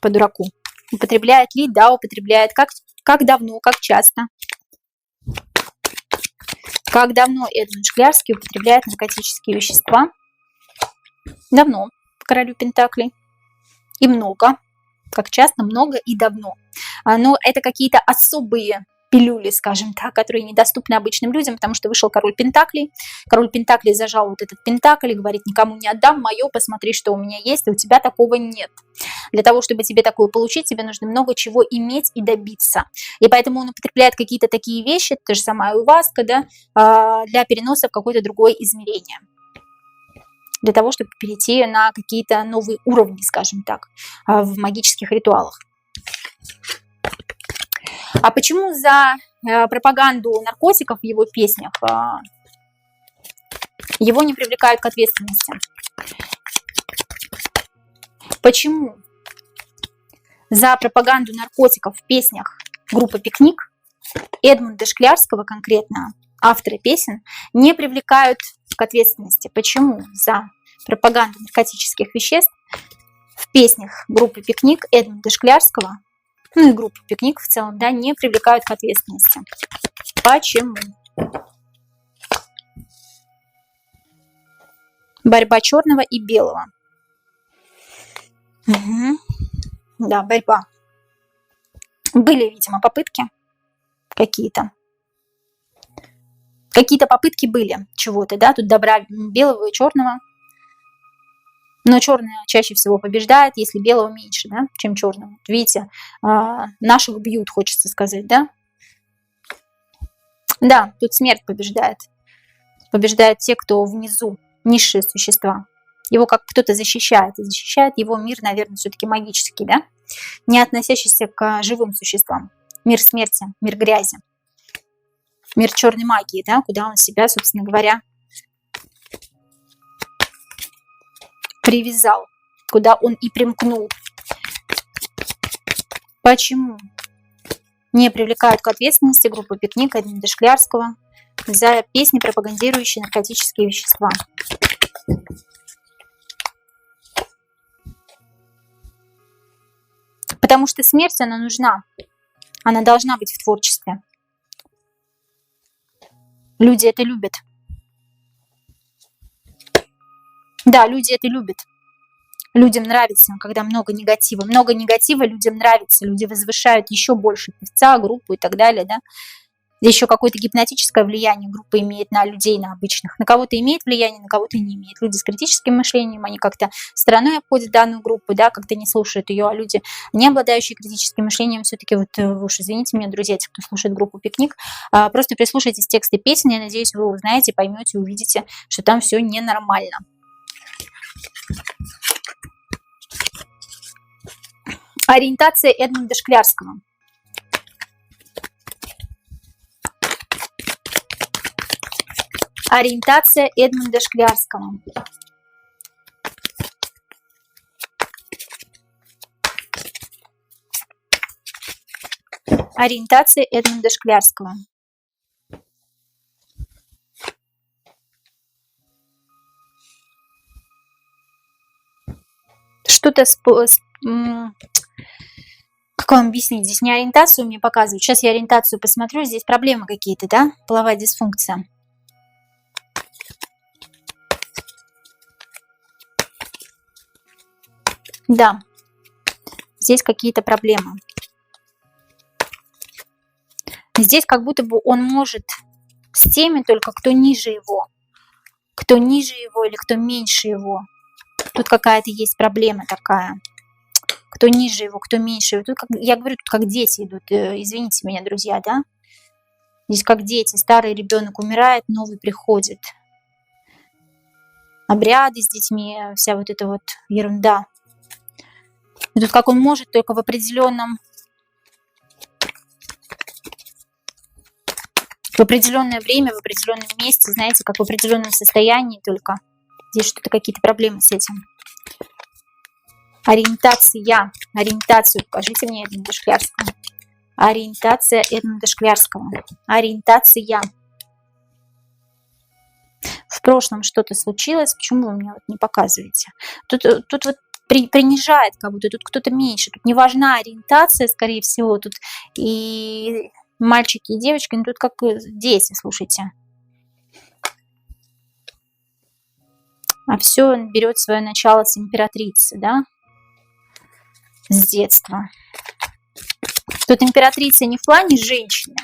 по дураку. Употребляет ли? Да, употребляет. Как давно, как часто? Как давно Эдмунд Шклярский употребляет наркотические вещества? Давно, по королю Пентаклей. И много. Как часто, много и давно. Но это какие-то особые пилюли, скажем так, которые недоступны обычным людям, потому что вышел король Пентаклей. Король Пентаклей зажал вот этот Пентакль и говорит: никому не отдам, мое, посмотри, что у меня есть, а у тебя такого нет. Для того, чтобы тебе такое получить, тебе нужно много чего иметь и добиться. И поэтому он употребляет какие-то такие вещи, то же самое у вас, когда для переноса в какое-то другое измерение. Для того, чтобы перейти на какие-то новые уровни, скажем так, в магических ритуалах. А почему за пропаганду наркотиков в его песнях его не привлекают к ответственности? Почему за пропаганду наркотиков в песнях группы «Пикник» Эдмунда Шклярского, конкретно автора песен, не привлекают к ответственности? Почему за пропаганду наркотических веществ в песнях группы «Пикник» Эдмунда Шклярского, ну и группы «Пикник» в целом, да, не привлекают к ответственности? Почему? Борьба черного и белого. Угу. Да, борьба. Были, видимо, попытки какие-то. Какие-то попытки были чего-то, да, тут добра белого и черного. Но черное чаще всего побеждает, если белого меньше, да, чем черного. Видите, наших бьют, хочется сказать, да? Да, тут смерть побеждает. Побеждают те, кто внизу, низшие существа. Его как кто-то защищает, и защищает его мир, наверное, все-таки магический, да? Не относящийся к живым существам. Мир смерти, мир грязи, мир черной магии, да, куда он себя, собственно говоря, привязал, куда он и примкнул. Почему не привлекают к ответственности группу «Пикник» Эдмунда Шклярского за песни, пропагандирующие наркотические вещества? Потому что смерть, она нужна. Она должна быть в творчестве. Люди это любят. Да, люди это любят. Людям нравится, когда много негатива. Много негатива людям нравится. Люди возвышают еще больше певца, группу и так далее, да. Еще какое-то гипнотическое влияние группа имеет на людей, на обычных. На кого-то имеет влияние, на кого-то не имеет. Люди с критическим мышлением, они как-то стороной обходят данную группу, да, как-то не слушают ее, а люди, не обладающие критическим мышлением, все-таки, вот вы уж извините меня, друзья, те, кто слушает группу «Пикник», просто прислушайтесь к тексту песен, я надеюсь, вы узнаете, поймете, увидите, что там все ненормально. Ориентация Эдмунда Шклярского. Ориентация Эдмунда Шклярского. Ориентация Эдмунда Шклярского. Что-то как вам объяснить? Здесь не ориентацию мне показывают. Сейчас я ориентацию посмотрю. Здесь проблемы какие-то, да? Половая дисфункция. Да, здесь какие-то проблемы. Здесь как будто бы он может с теми только, кто ниже его. Кто ниже его или кто меньше его. Тут какая-то есть проблема такая. Кто ниже его, кто меньше его. Тут, как, я говорю, тут как дети идут. Извините меня, друзья, да? Здесь как дети. Старый ребенок умирает, новый приходит. Обряды с детьми, вся вот эта вот ерунда. И тут как он может только в определенное время, в определенном месте, знаете, как в определенном состоянии только. Здесь что-то какие-то проблемы с этим. Ориентация. Ориентацию покажите мне Эдмунда Шклярского. Ориентация Эдмунда Шклярского. Ориентация. В прошлом что-то случилось. Почему вы мне вот не показываете? Тут вот принижает как будто, тут кто-то меньше. Тут не важна ориентация, скорее всего. Тут и мальчики, и девочки, но тут как дети, слушайте. А все берет свое начало с императрицы, да? С детства. Тут императрица не в плане женщины,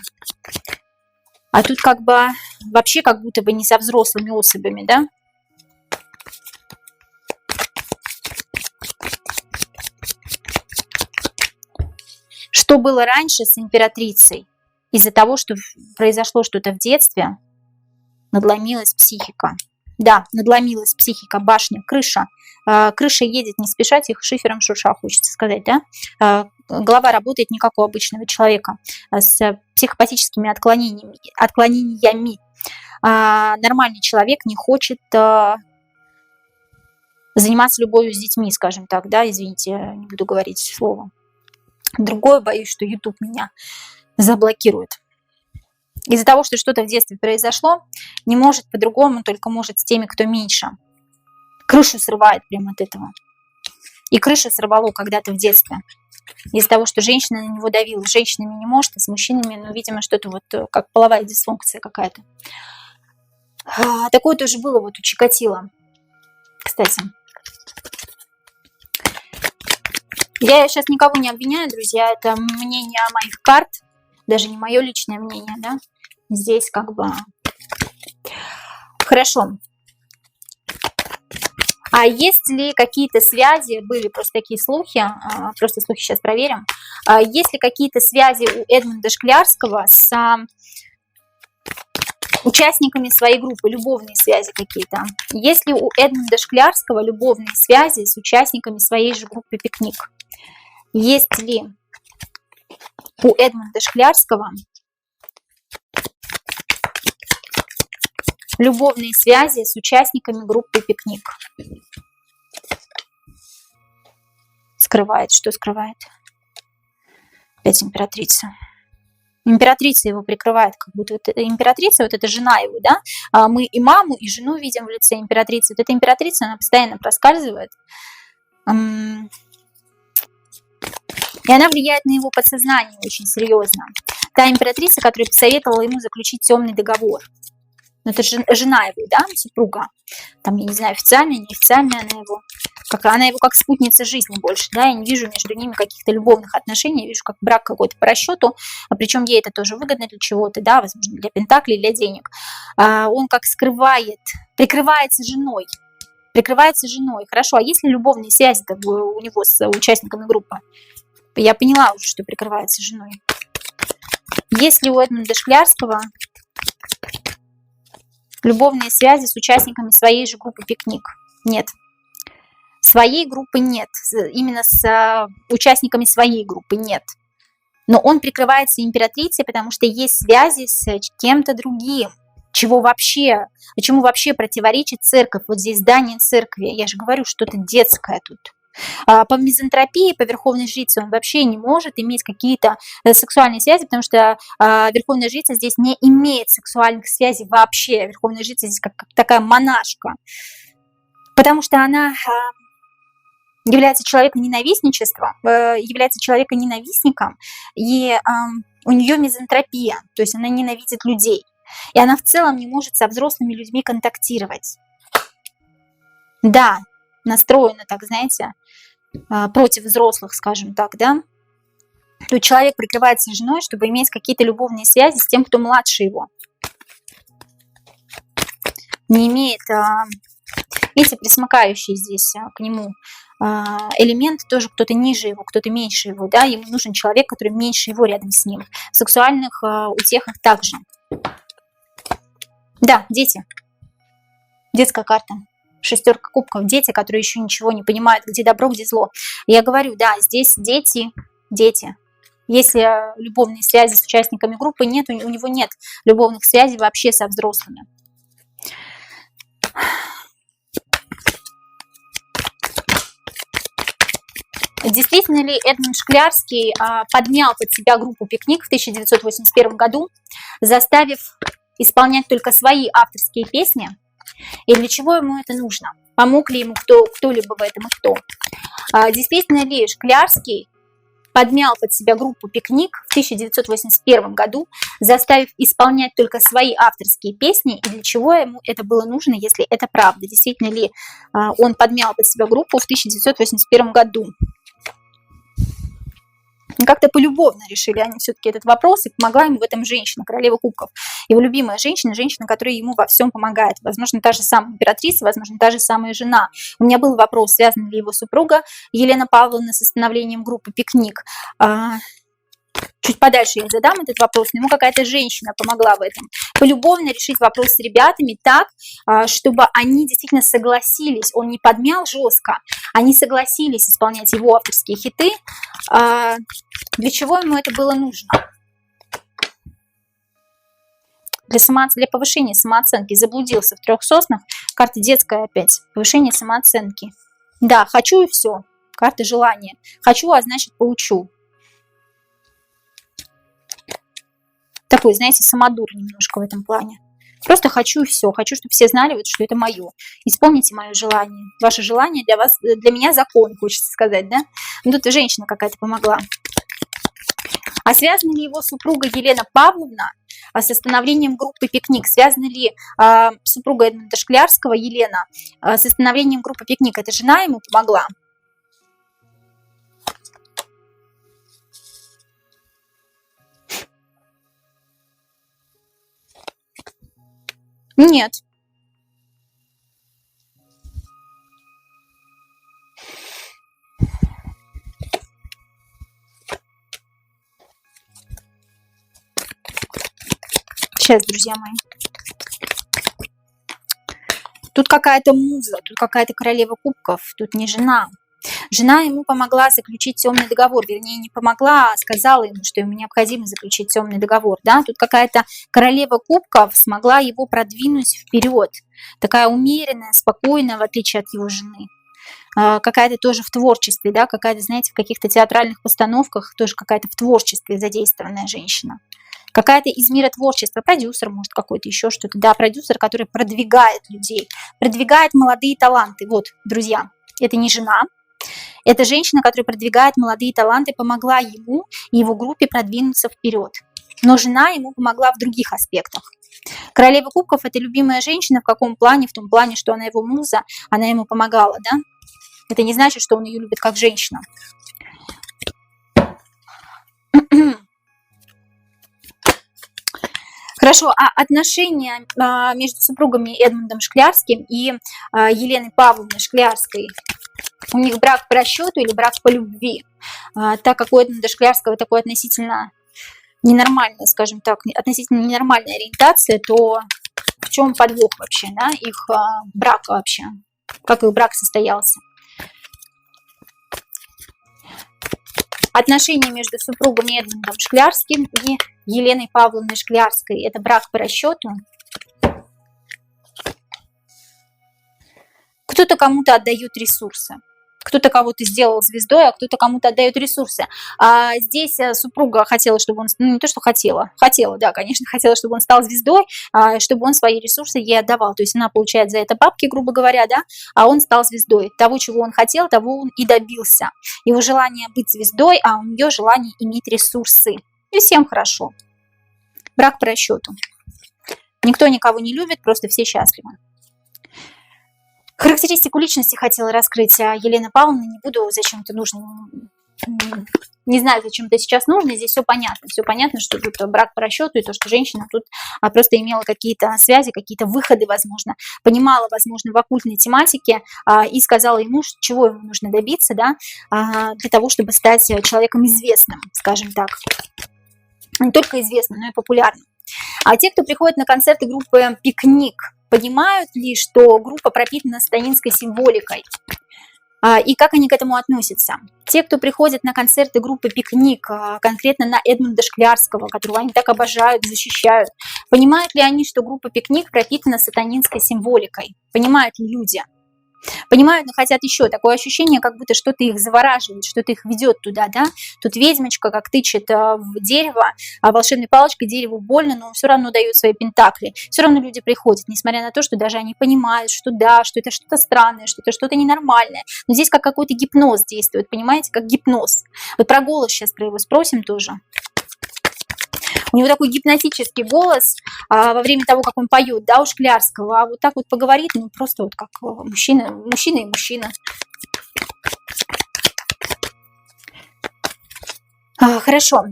А тут как бы вообще как будто бы не со взрослыми особями, да? Что было раньше с императрицей? Из-за того, что произошло что-то в детстве, надломилась психика. Да, надломилась психика, башня, крыша. Крыша едет не спеша, тихо шифером шурша, хочется сказать, да? Голова работает не как у обычного человека, с психопатическими отклонениями. Нормальный человек не хочет заниматься любовью с детьми, скажем так, да, извините, не буду говорить слово. Другое, боюсь, что YouTube меня заблокирует. Из-за того, что что-то в детстве произошло, не может по-другому, только может с теми, кто меньше. Крышу срывает прямо от этого. И крышу сорвало когда-то в детстве. Из-за того, что женщина на него давила. С женщинами не может, а с мужчинами, ну, видимо, что-то вот как половая дисфункция какая-то. Такое тоже было вот у Чикатило, кстати. Я сейчас никого не обвиняю, друзья, это мнение моих карт, даже не мое личное мнение, да. Здесь как бы... Хорошо. А есть ли какие-то связи, были просто такие слухи, просто слухи сейчас проверим, есть ли какие-то связи у Эдмунда Шклярского с участниками своей группы, любовные связи какие-то? Есть ли у Эдмунда Шклярского любовные связи с участниками своей же группы «Пикник»? Есть ли у Эдмунда Шклярского любовные связи с участниками группы «Пикник»? Скрывает. Что скрывает? Опять императрица. Императрица его прикрывает, как будто вот императрица, вот эта жена его, да? Мы и маму, и жену видим в лице императрицы. Вот эта императрица, она постоянно проскальзывает. И она влияет на его подсознание очень серьезно. Та императрица, которая посоветовала ему заключить темный договор. Ну, это жена его, да, супруга. Там, я не знаю, официально, неофициально она его как спутница жизни больше, да, я не вижу между ними каких-то любовных отношений, я вижу как брак какой-то по расчету, причем ей это тоже выгодно для чего-то, да, возможно, для пентаклей, для денег. Он как прикрывается женой. Хорошо, а есть ли любовные связи у него с участниками группы? Я поняла уже, что прикрывается женой. Есть ли у Эдмунда Шклярского любовные связи с участниками своей же группы «Пикник»? Нет. Своей группы нет. Именно с участниками своей группы нет. Но он прикрывается императрицей, потому что есть связи с кем-то другим. Чему вообще противоречит церковь? Вот здесь здание церкви. Я же говорю, что-то детское тут. По мизантропии, по верховной жрице он вообще не может иметь какие-то сексуальные связи, потому что верховная жрица здесь не имеет сексуальных связей вообще. Верховная жрица здесь как такая монашка. Потому что она является человеконенавистничеством, является человеконенавистником, и у нее мизантропия, то есть она ненавидит людей. И она в целом не может со взрослыми людьми контактировать. Да, настроена, так знаете, против взрослых, скажем так, да. То есть человек прикрывается женой, чтобы иметь какие-то любовные связи с тем, кто младше его. Не имеет, видите, присмыкающий здесь к нему элемент, тоже кто-то ниже его, кто-то меньше его, да, ему нужен человек, который меньше его рядом с ним. В сексуальных утехах также. Да, дети. Детская карта. Шестерка кубков. Дети, которые еще ничего не понимают, где добро, где зло. Я говорю, да, здесь дети. Если любовные связи с участниками группы нет, у него нет любовных связей вообще со взрослыми. Действительно ли Эдмунд Шклярский подмял под себя группу «Пикник» в 1981 году, заставив исполнять только свои авторские песни? И для чего ему это нужно? Помог ли ему кто-либо в этом и кто? Действительно ли Шклярский подмял под себя группу «Пикник» в 1981 году, заставив исполнять только свои авторские песни? И для чего ему это было нужно, если это правда? Действительно ли он подмял под себя группу в 1981 году? Как-то полюбовно решили они все-таки этот вопрос, и помогла ему в этом женщина, королева кубков. Его любимая женщина, женщина, которая ему во всем помогает. Возможно, та же самая императрица, возможно, та же самая жена. У меня был вопрос, связана ли его супруга Елена Павловна с становлением группы «Пикник». Чуть подальше я задам этот вопрос, но ему какая-то женщина помогла в этом. Полюбовно решить вопрос с ребятами так, чтобы они действительно согласились, он не подмял жестко, они согласились исполнять его авторские хиты. Для чего ему это было нужно? Для повышения самооценки. Заблудился в 3 соснах. Карта детская опять. Повышение самооценки. Да, хочу и все. Карта желания. Хочу, а значит получу. Такой, знаете, самодур немножко в этом плане. Просто хочу и все. Хочу, чтобы все знали, вот, что это мое. Исполните мое желание. Ваше желание для меня закон, хочется сказать, да? Ну, тут женщина какая-то помогла. А связана ли его супруга Елена Павловна с становлением группы «Пикник»? Связана ли супруга Эдмунда Шклярского Елена с становлением группы «Пикник»? Эта жена ему помогла? Нет. Сейчас, друзья мои. Тут какая-то муза, тут какая-то королева кубков, тут не жена. Жена ему помогла заключить темный договор, вернее, не помогла, а сказала ему, что ему необходимо заключить темный договор. Да? Тут какая-то королева кубков смогла его продвинуть вперед. Такая умеренная, спокойная, в отличие от его жены. Какая-то тоже в творчестве, да? Какая-то, знаете, в каких-то театральных постановках тоже какая-то в творчестве задействованная женщина. Какая-то из мира творчества, продюсер, может, какой-то еще что-то. Да, продюсер, который продвигает людей, продвигает молодые таланты. Вот, друзья, это не жена. Это женщина, которая продвигает молодые таланты, помогла ему и его группе продвинуться вперед. Но жена ему помогла в других аспектах. Королева кубков – это любимая женщина в каком плане? В том плане, что она его муза, она ему помогала, да? Это не значит, что он ее любит как женщина. Хорошо, а отношения между супругами Эдмундом Шклярским и Еленой Павловной Шклярской, у них брак по расчету или брак по любви? Так как у Эдмунда Шклярского такое относительно ненормальная, скажем так, относительно ненормальная ориентация, то в чем подвох вообще, да, их брака вообще? Как их брак состоялся? Отношения между супругами Эдмундом Шклярским и Еленой Павловной Шклярской – это брак по расчету. Кто-то кому-то отдает ресурсы. Кто-то кого-то сделал звездой, а кто-то кому-то отдает ресурсы. А здесь супруга хотела, чтобы он, ну не то, что хотела, да, конечно, хотела, чтобы он стал звездой, чтобы он свои ресурсы ей отдавал. То есть она получает за это бабки, грубо говоря, да, а он стал звездой. Того, чего он хотел, того он и добился. Его желание быть звездой, а у нее желание иметь ресурсы. И всем хорошо. Брак по расчету. Никто никого не любит, просто все счастливы. Характеристику личности хотела раскрыть Елена Павловна, не буду, зачем это нужно, не знаю, зачем это сейчас нужно, здесь все понятно, что тут брак по расчету, и то, что женщина тут просто имела какие-то связи, какие-то выходы, возможно, понимала, возможно, в оккультной тематике и сказала ему, чего ему нужно добиться, да, для того, чтобы стать человеком известным, скажем так, не только известным, но и популярным. А те, кто приходит на концерты группы «Пикник», понимают ли, что группа пропитана сатанинской символикой? И как они к этому относятся? Те, кто приходит на концерты группы «Пикник», конкретно на Эдмунда Шклярского, которого они так обожают, защищают, понимают ли они, что группа «Пикник» пропитана сатанинской символикой? Понимают ли люди? Понимают, но хотят еще. Такое ощущение, как будто что-то их завораживает, что-то их ведет туда, да? Тут ведьмочка как тычет в дерево, а волшебной палочкой дереву больно, но все равно дает свои пентакли. Все равно люди приходят, несмотря на то, что даже они понимают, что да, что это что-то странное, что это что-то ненормальное. Но здесь как какой-то гипноз действует, понимаете, как гипноз. Вот про голос сейчас про его спросим тоже. У него такой гипнотический голос во время того, как он поет, да, у Шклярского. А вот так вот поговорит, ну просто вот как мужчина и мужчина. Хорошо.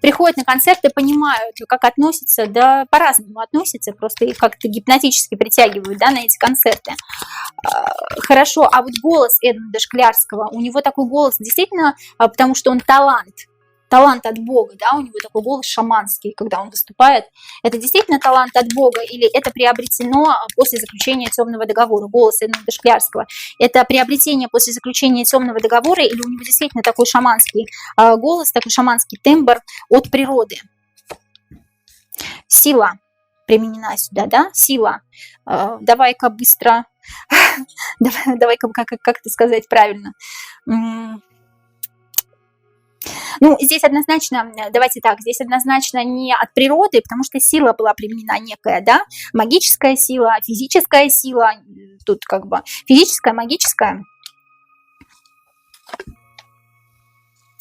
Приходят на концерты, понимают, как относятся, да, по-разному относятся, просто их как-то гипнотически притягивают, да, на эти концерты. Хорошо, а вот голос Эдмунда Шклярского, у него такой голос действительно, потому что он талант от Бога, да, у него такой голос шаманский, когда он выступает. Это действительно талант от Бога или это приобретено после заключения темного договора? Голос Эдмунда Шклярского. Это приобретение после заключения темного договора или у него действительно такой шаманский голос, такой шаманский тембр от природы? Сила применена сюда, да? Сила. Давай-ка быстро. Давай-ка, как это сказать правильно? Ну, здесь однозначно, давайте так, здесь однозначно не от природы, потому что сила была применена некая, да, магическая сила, физическая сила, тут как бы физическая, магическая,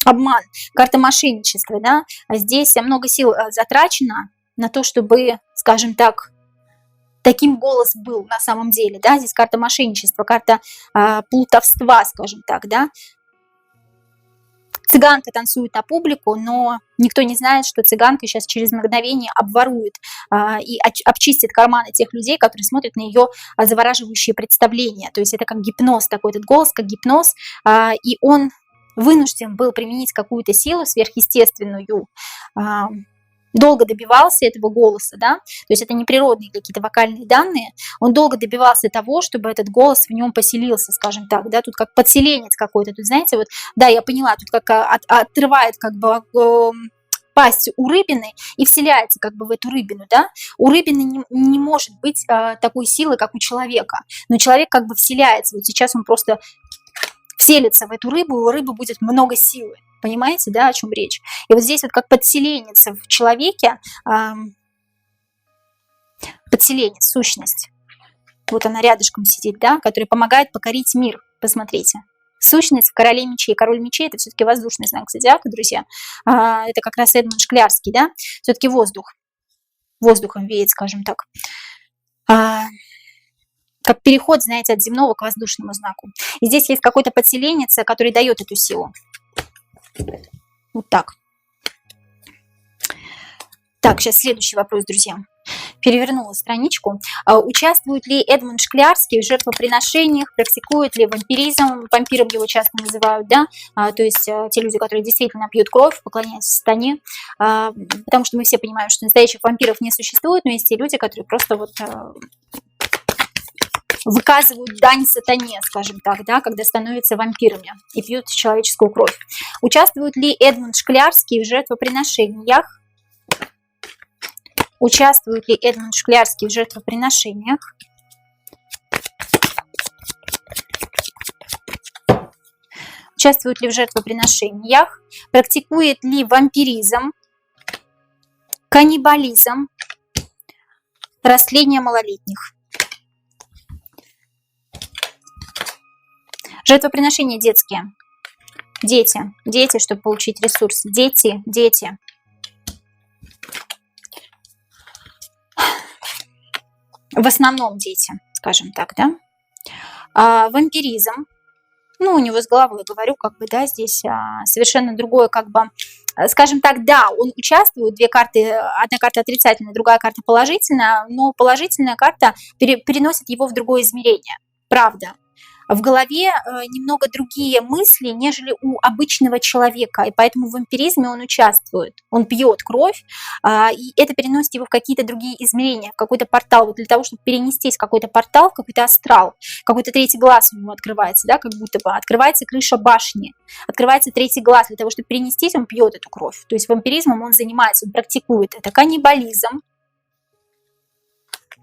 обман, карта мошенничества, да, здесь много сил затрачено на то, чтобы, скажем так, таким голос был на самом деле, да, здесь карта мошенничества, карта плутовства, скажем так, да. Цыганка танцует на публику, но никто не знает, что цыганка сейчас через мгновение обворует и обчистит карманы тех людей, которые смотрят на ее завораживающие представления. То есть это как гипноз такой, этот голос как гипноз, и он вынужден был применить какую-то силу сверхъестественную, долго добивался этого голоса, да, то есть это не природные какие-то вокальные данные, он долго добивался того, чтобы этот голос в нем поселился, скажем так, да, тут как подселенец какой-то, тут, знаете, вот, да, я поняла, тут как отрывает как бы пасть у рыбины и вселяется как бы в эту рыбину, да, у рыбины не может быть такой силы, как у человека, но человек как бы вселяется, вот сейчас он просто вселится в эту рыбу, и у рыбы будет много силы. Понимаете, да, о чем речь? И вот здесь вот как подселенец в человеке, подселенец, сущность. Вот она рядышком сидит, да, которая помогает покорить мир. Посмотрите. Сущность в короле мечей. Король мечей – это все-таки воздушный знак зодиака, друзья. Это как раз Эдмунд Шклярский, да, все-таки воздух. Воздухом веет, скажем так. Как переход, знаете, от земного к воздушному знаку. И здесь есть какой-то подселенец, который дает эту силу. Вот так. Так, сейчас следующий вопрос, друзья. Перевернула страничку. Участвует ли Эдмунд Шклярский в жертвоприношениях, практикует ли вампиризм, вампиром его часто называют, да, то есть те люди, которые действительно пьют кровь, поклоняются сатане, потому что мы все понимаем, что настоящих вампиров не существует, но есть те люди, которые просто вот выказывают дань сатане, скажем так, да, когда становятся вампирами и пьют человеческую кровь. Участвует ли Эдмунд Шклярский в жертвоприношениях? Участвует ли Эдмунд Шклярский в жертвоприношениях? Участвует ли в жертвоприношениях? Практикует ли вампиризм, каннибализм, растление малолетних? Жертвоприношения детские. Дети, чтобы получить ресурс. Дети. В основном дети, скажем так, да. Вампиризм. Ну, у него с головой, говорю, как бы, да, здесь совершенно другое, как бы, скажем так, да, он участвует, две карты, одна карта отрицательная, другая карта положительная, но положительная карта переносит его в другое измерение, правда. В голове немного другие мысли, нежели у обычного человека, и поэтому в вампиризме он участвует. Он пьет кровь, и это переносит его в какие-то другие измерения, в какой-то портал. Вот для того, чтобы перенестись в какой-то портал, в какой-то астрал, какой-то третий глаз у него открывается, да, как будто бы открывается крыша башни, открывается третий глаз. Для того, чтобы перенестись, он пьет эту кровь. То есть вампиризмом он занимается, он практикует. Это каннибализм.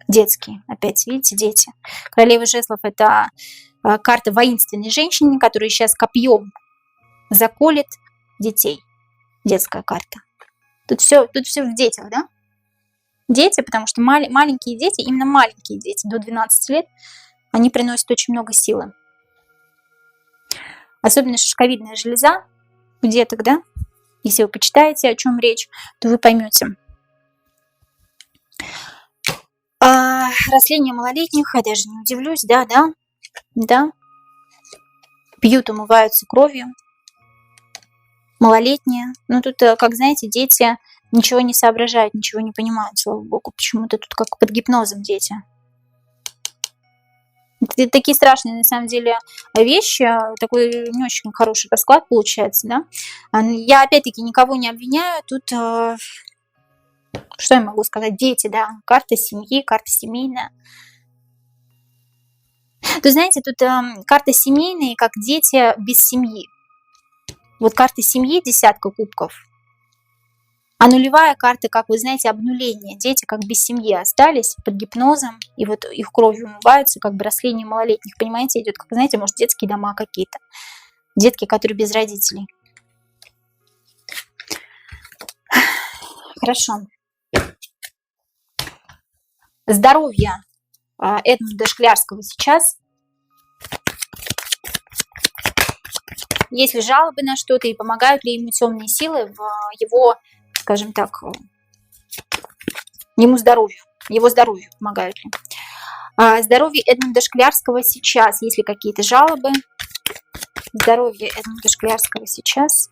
Детский, опять, видите, дети. Королева жезлов – это карта воинственной женщины, которая сейчас копьем заколет детей. Детская карта. Тут все в детях, да? Дети, потому что маленькие дети, именно маленькие дети, до 12 лет, они приносят очень много силы. Особенно шишковидная железа у деток, да? Если вы почитаете, о чем речь, то вы поймете. Растление малолетних, я даже не удивлюсь, да. Пьют, умываются кровью. малолетние. Ну, тут, как знаете, дети ничего не соображают, ничего не понимают, слава богу. Почему-то тут как под гипнозом дети. Это такие страшные, на самом деле, вещи. Такой не очень хороший расклад получается, да. Я, опять-таки, никого не обвиняю. Тут, что я могу сказать? Дети, да. Карта семьи, карта семейная. То знаете, тут карта семейная, как дети без семьи. Вот карта семьи, десятка кубков. А нулевая карта, как вы знаете, обнуление. Дети как без семьи остались под гипнозом, и вот их кровью умываются, как бы растление малолетних. Понимаете, идет, как, знаете, может, детские дома какие-то. Детки, которые без родителей. Хорошо. Здоровье Эдмунда Шклярского сейчас. Есть ли жалобы на что-то и помогают ли ему темные силы в его, скажем так, ему здоровью, его здоровью помогают ли? Здоровье Эдмунда Шклярского сейчас, есть ли какие-то жалобы? Здоровье Эдмунда Шклярского сейчас.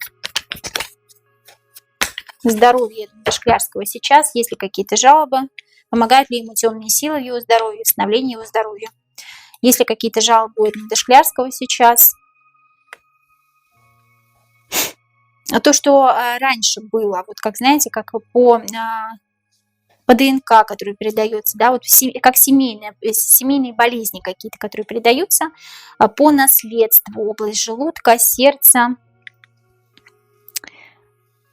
Здоровье Эдмунда Шклярского сейчас, есть ли какие-то жалобы? Помогают ли ему темные силы в его здоровье, восстановление его здоровья? Есть ли какие-то жалобы у Эдмунда Шклярского сейчас? То, что раньше было, вот как, знаете, как по ДНК, который передается, да, вот как семейные болезни какие-то, которые передаются по наследству, область желудка, сердца,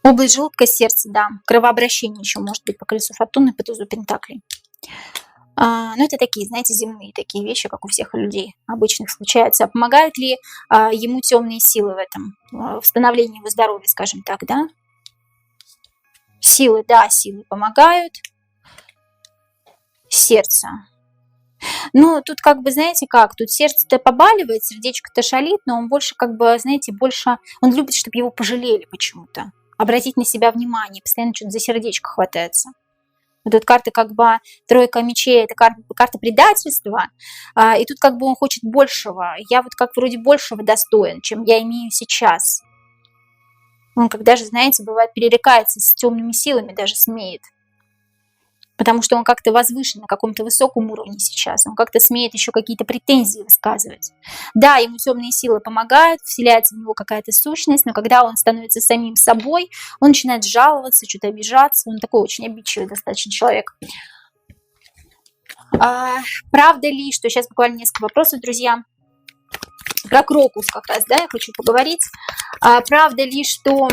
да, кровообращение еще может быть по колесу фортуны, по тузу пентаклей. Но это такие, знаете, земные такие вещи, как у всех людей обычных случаются. А помогают ли ему темные силы в этом, в становлении его здоровья, скажем так, да? Силы, да, силы помогают. Сердце. Ну, тут как бы, знаете как, тут сердце-то побаливает, сердечко-то шалит, но он больше как бы, знаете, он любит, чтобы его пожалели почему-то. Обратить на себя внимание, постоянно что-то за сердечко хватается. Вот эта карта как бы тройка мечей, это карта предательства, и тут как бы он хочет большего. Я вот как вроде большего достоин, чем я имею сейчас. Он как даже, знаете, бывает перерекается с темными силами, даже смеет. Потому что он как-то возвышен на каком-то высоком уровне сейчас. Он как-то смеет еще какие-то претензии высказывать. Да, ему темные силы помогают, вселяется в него какая-то сущность, но когда он становится самим собой, он начинает жаловаться, что-то обижаться. Он такой очень обидчивый достаточно человек. Правда ли, что сейчас буквально несколько вопросов, друзья, про Крокус как раз, да, я хочу поговорить. Правда ли, что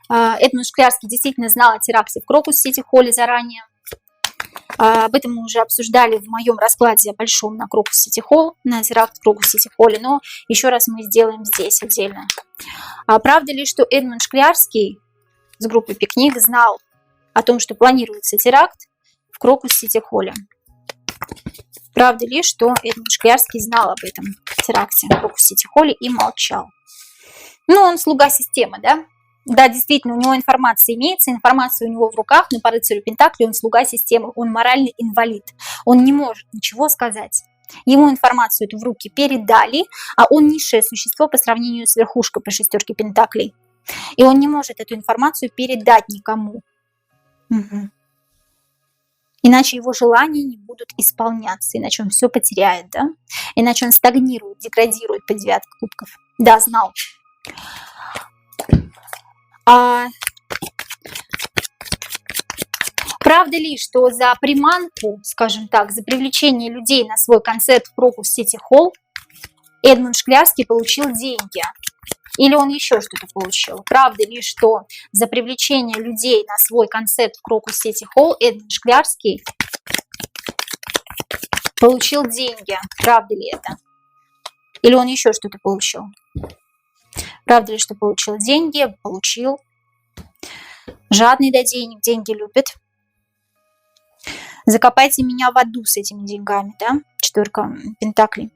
Эдмунд Шклярский действительно знал о теракте в Крокус-Сити-Холле заранее? Об этом мы уже обсуждали в моем раскладе большом на Крокус-Сити-Холл, на теракт в Крокус-Сити-Холле, но еще раз мы сделаем здесь отдельно. Правда ли, что Эдмунд Шклярский с группы «Пикник» знал о том, что планируется теракт в Крокус-Сити-Холле? Правда ли, что Эдмунд Шклярский знал об этом теракте в Крокус-Сити-Холле и молчал? Ну, он слуга системы, да? Да, действительно, у него информация имеется, информация у него в руках, но по рыцарю Пентакли он слуга системы, он моральный инвалид. Он не может ничего сказать. Ему информацию эту в руки передали, а он низшее существо по сравнению с верхушкой по шестерке Пентаклей. И он не может эту информацию передать никому. Угу. Иначе его желания не будут исполняться, иначе он все потеряет, да? Иначе он стагнирует, деградирует по девятке кубков. Да, знал. Правда ли, что за приманку, скажем так, за привлечение людей на свой концерт в Крокус-Сити-Холл Эдмунд Шклярский получил деньги? Или он еще что-то получил? Правда ли, что за привлечение людей на свой концерт в Крокус-Сити-Холл Эдмунд Шклярский получил деньги? Правда ли это? Или он еще что-то получил? Правда ли, что получил деньги? Получил. Жадный до денег, деньги любит. Закопайте меня в аду с этими деньгами, да? Четверка пентаклей.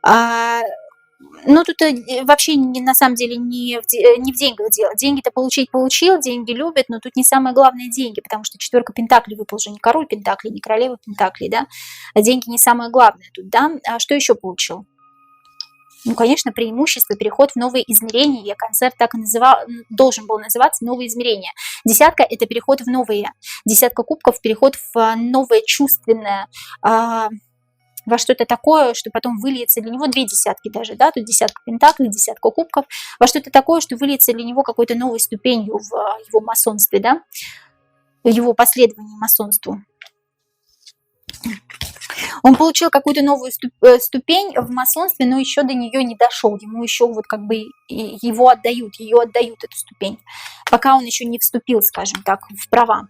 Ну, тут вообще на самом деле не в деньгах дело. Деньги-то получил, деньги любят, но тут не самое главное деньги, потому что четверка пентаклей выпал же не король пентаклей, не королева пентаклей, да? А деньги не самое главное тут, да? А что еще получил? Ну, конечно, преимущество, переход в новые измерения. Я концерт так и называл, должен был называться «Новые измерения». Десятка – это переход в новые. Десятка кубков – переход в новое чувственное, во что-то такое, что потом выльется для него две десятки даже, да, тут десятка пентаклей, десятка кубков, во что-то такое, что выльется для него какой-то новой ступенью в его масонстве, да, в его последовании масонству. Он получил какую-то новую ступень в масонстве, но еще до нее не дошел. Ему еще вот как бы его отдают, ее отдают, эту ступень, пока он еще не вступил, скажем так, в права.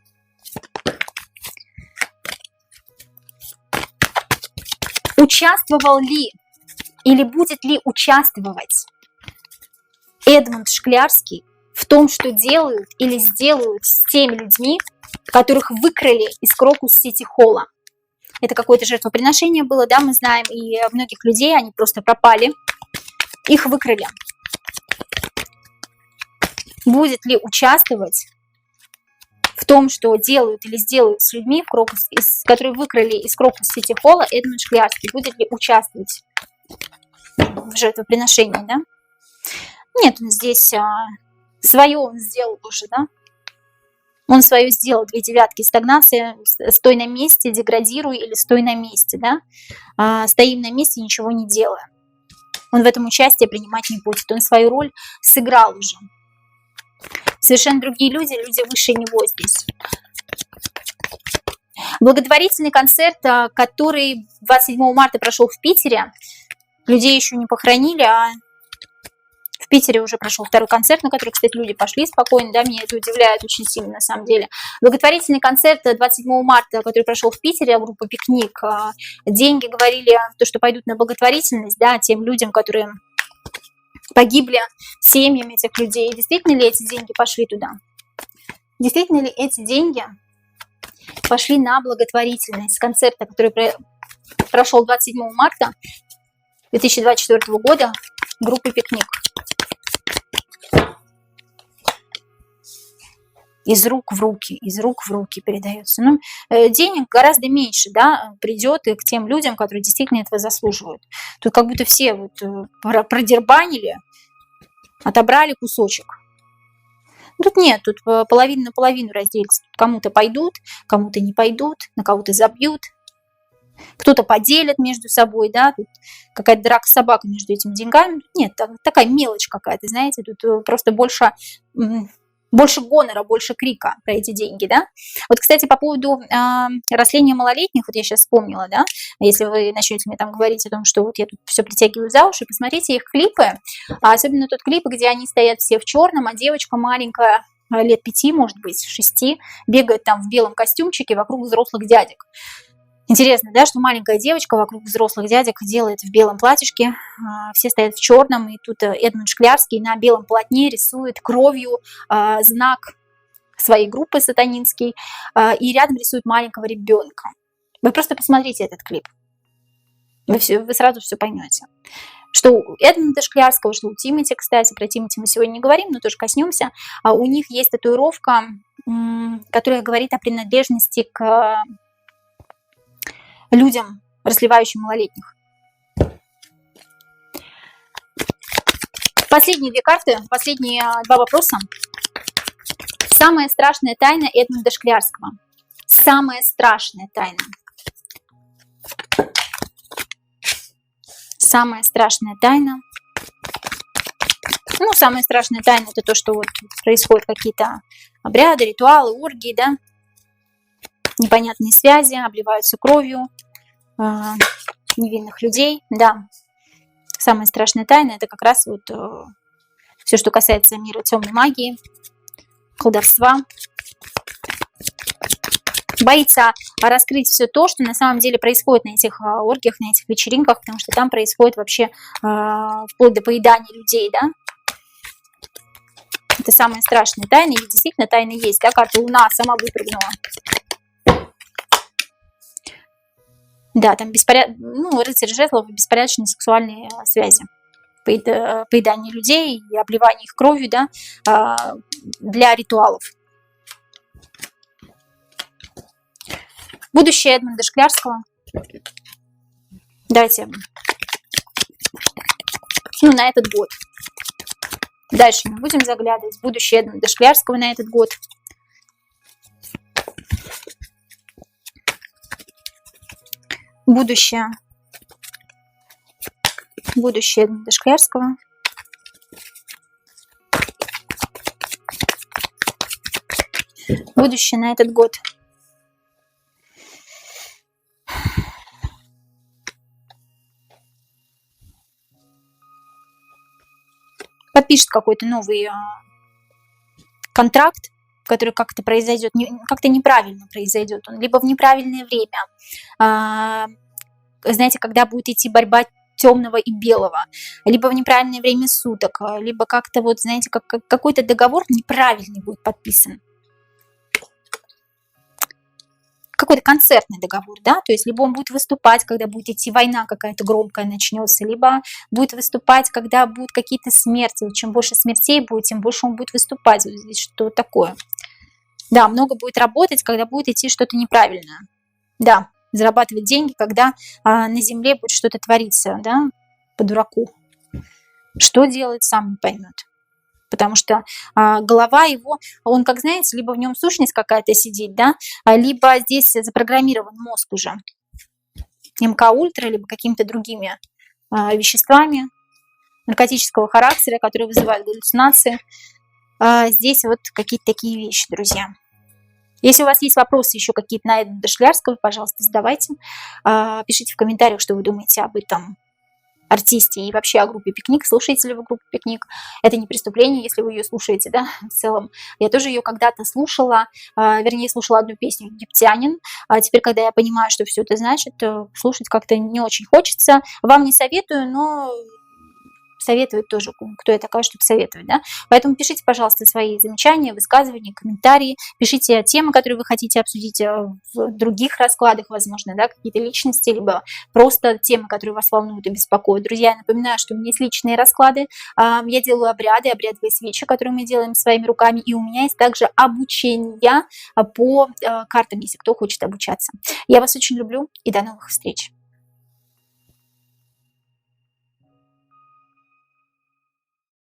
Участвовал ли или будет ли участвовать Эдмунд Шклярский в том, что делают или сделают с теми людьми, которых выкрали из Крокус Сити Холла? Это какое-то жертвоприношение было, да, мы знаем, и многих людей, они просто пропали, их выкрали. Будет ли участвовать в том, что делают или сделают с людьми, которые выкрали из Крокус Сити Холла, Эдмунд Шклярский, будет ли участвовать в жертвоприношении, да? Нет, он здесь свое он сделал уже, да? Он свое сделал, две девятки, стагнация, стой на месте, деградируй или стой на месте, да? Стоим на месте, ничего не делаем. Он в этом участие принимать не будет, он свою роль сыграл уже. Совершенно другие люди, люди выше него здесь. Благотворительный концерт, который 27 марта прошел в Питере, людей еще не похоронили, а в Питере уже прошел второй концерт, на который, кстати, люди пошли спокойно, да, меня это удивляет очень сильно, на самом деле. Благотворительный концерт 27 марта, который прошел в Питере, группа «Пикник», деньги говорили, то, что пойдут на благотворительность, да, тем людям, которые погибли, семьями этих людей. Действительно ли эти деньги пошли туда? Действительно ли эти деньги пошли на благотворительность концерта, который прошел 27 марта 2024 года группы «Пикник»? Из рук в руки передается. Ну, денег гораздо меньше, да, придет и к тем людям, которые действительно этого заслуживают. Тут как будто все вот продербанили, отобрали кусочек. Тут нет, тут половина на половину разделится. Кому-то пойдут, кому-то не пойдут, на кого-то забьют, кто-то поделит между собой, да, тут какая-то драка собака между этими деньгами. Нет, такая мелочь какая-то, знаете, тут просто больше гонора, больше крика про эти деньги, да. Вот, кстати, по поводу растления малолетних, вот я сейчас вспомнила, да, если вы начнете мне там говорить о том, что вот я тут все притягиваю за уши, посмотрите их клипы, особенно тот клип, где они стоят все в черном, а девочка маленькая, лет 5, может быть, 6, бегает там в белом костюмчике вокруг взрослых дядек. Интересно, да, что маленькая девочка вокруг взрослых дядек делает в белом платьишке, все стоят в черном, и тут Эдмунд Шклярский на белом полотне рисует кровью знак своей группы сатанинский, и рядом рисует маленького ребенка. Вы просто посмотрите этот клип, вы сразу все поймете. Что у Эдмунда Шклярского, что у Тимати, кстати, про Тимати мы сегодня не говорим, но тоже коснемся, у них есть татуировка, которая говорит о принадлежности к людям, разливающим малолетних. Последние две карты, последние два вопроса. Самая страшная тайна Эдмунда Шклярского. Самая страшная тайна. Самая страшная тайна. Ну, самая страшная тайна — это то, что вот происходят какие-то обряды, ритуалы, оргии, да, непонятные связи, обливаются кровью невинных людей, да. Самая страшная тайна — это как раз вот все, что касается мира темной магии, колдовства. Боится раскрыть все то, что на самом деле происходит на этих оргиях, на этих вечеринках, потому что там происходит вообще вплоть до поедания людей, да. Это самая страшная тайна, и действительно тайна есть, да, карта Луна сама выпрыгнула. Да, там рыцарь жезлов, беспорядочные сексуальные связи, поедание людей и обливание их кровью, да, для ритуалов. Будущее Эдмунда Шклярского. Давайте Ну, на этот год. Дальше мы будем заглядывать в будущее Эдмунда Шклярского на этот год. Будущее Эдмунда Шклярского. Будущее на этот год. Подпишет какой-то новый контракт, который как-то произойдет, как-то неправильно произойдет, он либо в неправильное время, знаете, когда будет идти борьба темного и белого, либо в неправильное время суток, либо как-то вот, знаете, какой-то договор неправильный будет подписан. Какой-то концертный договор, да, то есть либо он будет выступать, когда будет идти война какая-то громкая начнется, либо будет выступать, когда будут какие-то смерти. Чем больше смертей будет, тем больше он будет выступать. Вот здесь что такое. Да, много будет работать, когда будет идти что-то неправильное. Да, зарабатывать деньги, когда на земле будет что-то твориться, да, по дураку. Что делать, сам не поймет. Потому что голова его, он, как знаете, либо в нем сущность какая-то сидит, да, либо здесь запрограммирован мозг уже МК-ультра, либо какими-то другими веществами наркотического характера, которые вызывают галлюцинации. Здесь вот какие-то такие вещи, друзья. Если у вас есть вопросы еще какие-то на Эдмунда Шклярского, пожалуйста, задавайте. Пишите в комментариях, что вы думаете об этом артисте и вообще о группе «Пикник». Слушаете ли вы группу «Пикник»? Это не преступление, если вы ее слушаете, да, в целом. Я тоже ее когда-то слушала, вернее, слушала одну песню «Египтянин». А теперь, когда я понимаю, что все это значит, слушать как-то не очень хочется. Вам не советую, но советовать тоже, кто я такая, чтобы советовать, да? Поэтому пишите, пожалуйста, свои замечания, высказывания, комментарии, пишите темы, которые вы хотите обсудить в других раскладах, возможно, да, какие-то личности, либо просто темы, которые вас волнуют и беспокоят. Друзья, я напоминаю, что у меня есть личные расклады, я делаю обрядовые свечи, которые мы делаем своими руками, и у меня есть также обучение по картам, если кто хочет обучаться. Я вас очень люблю, и до новых встреч!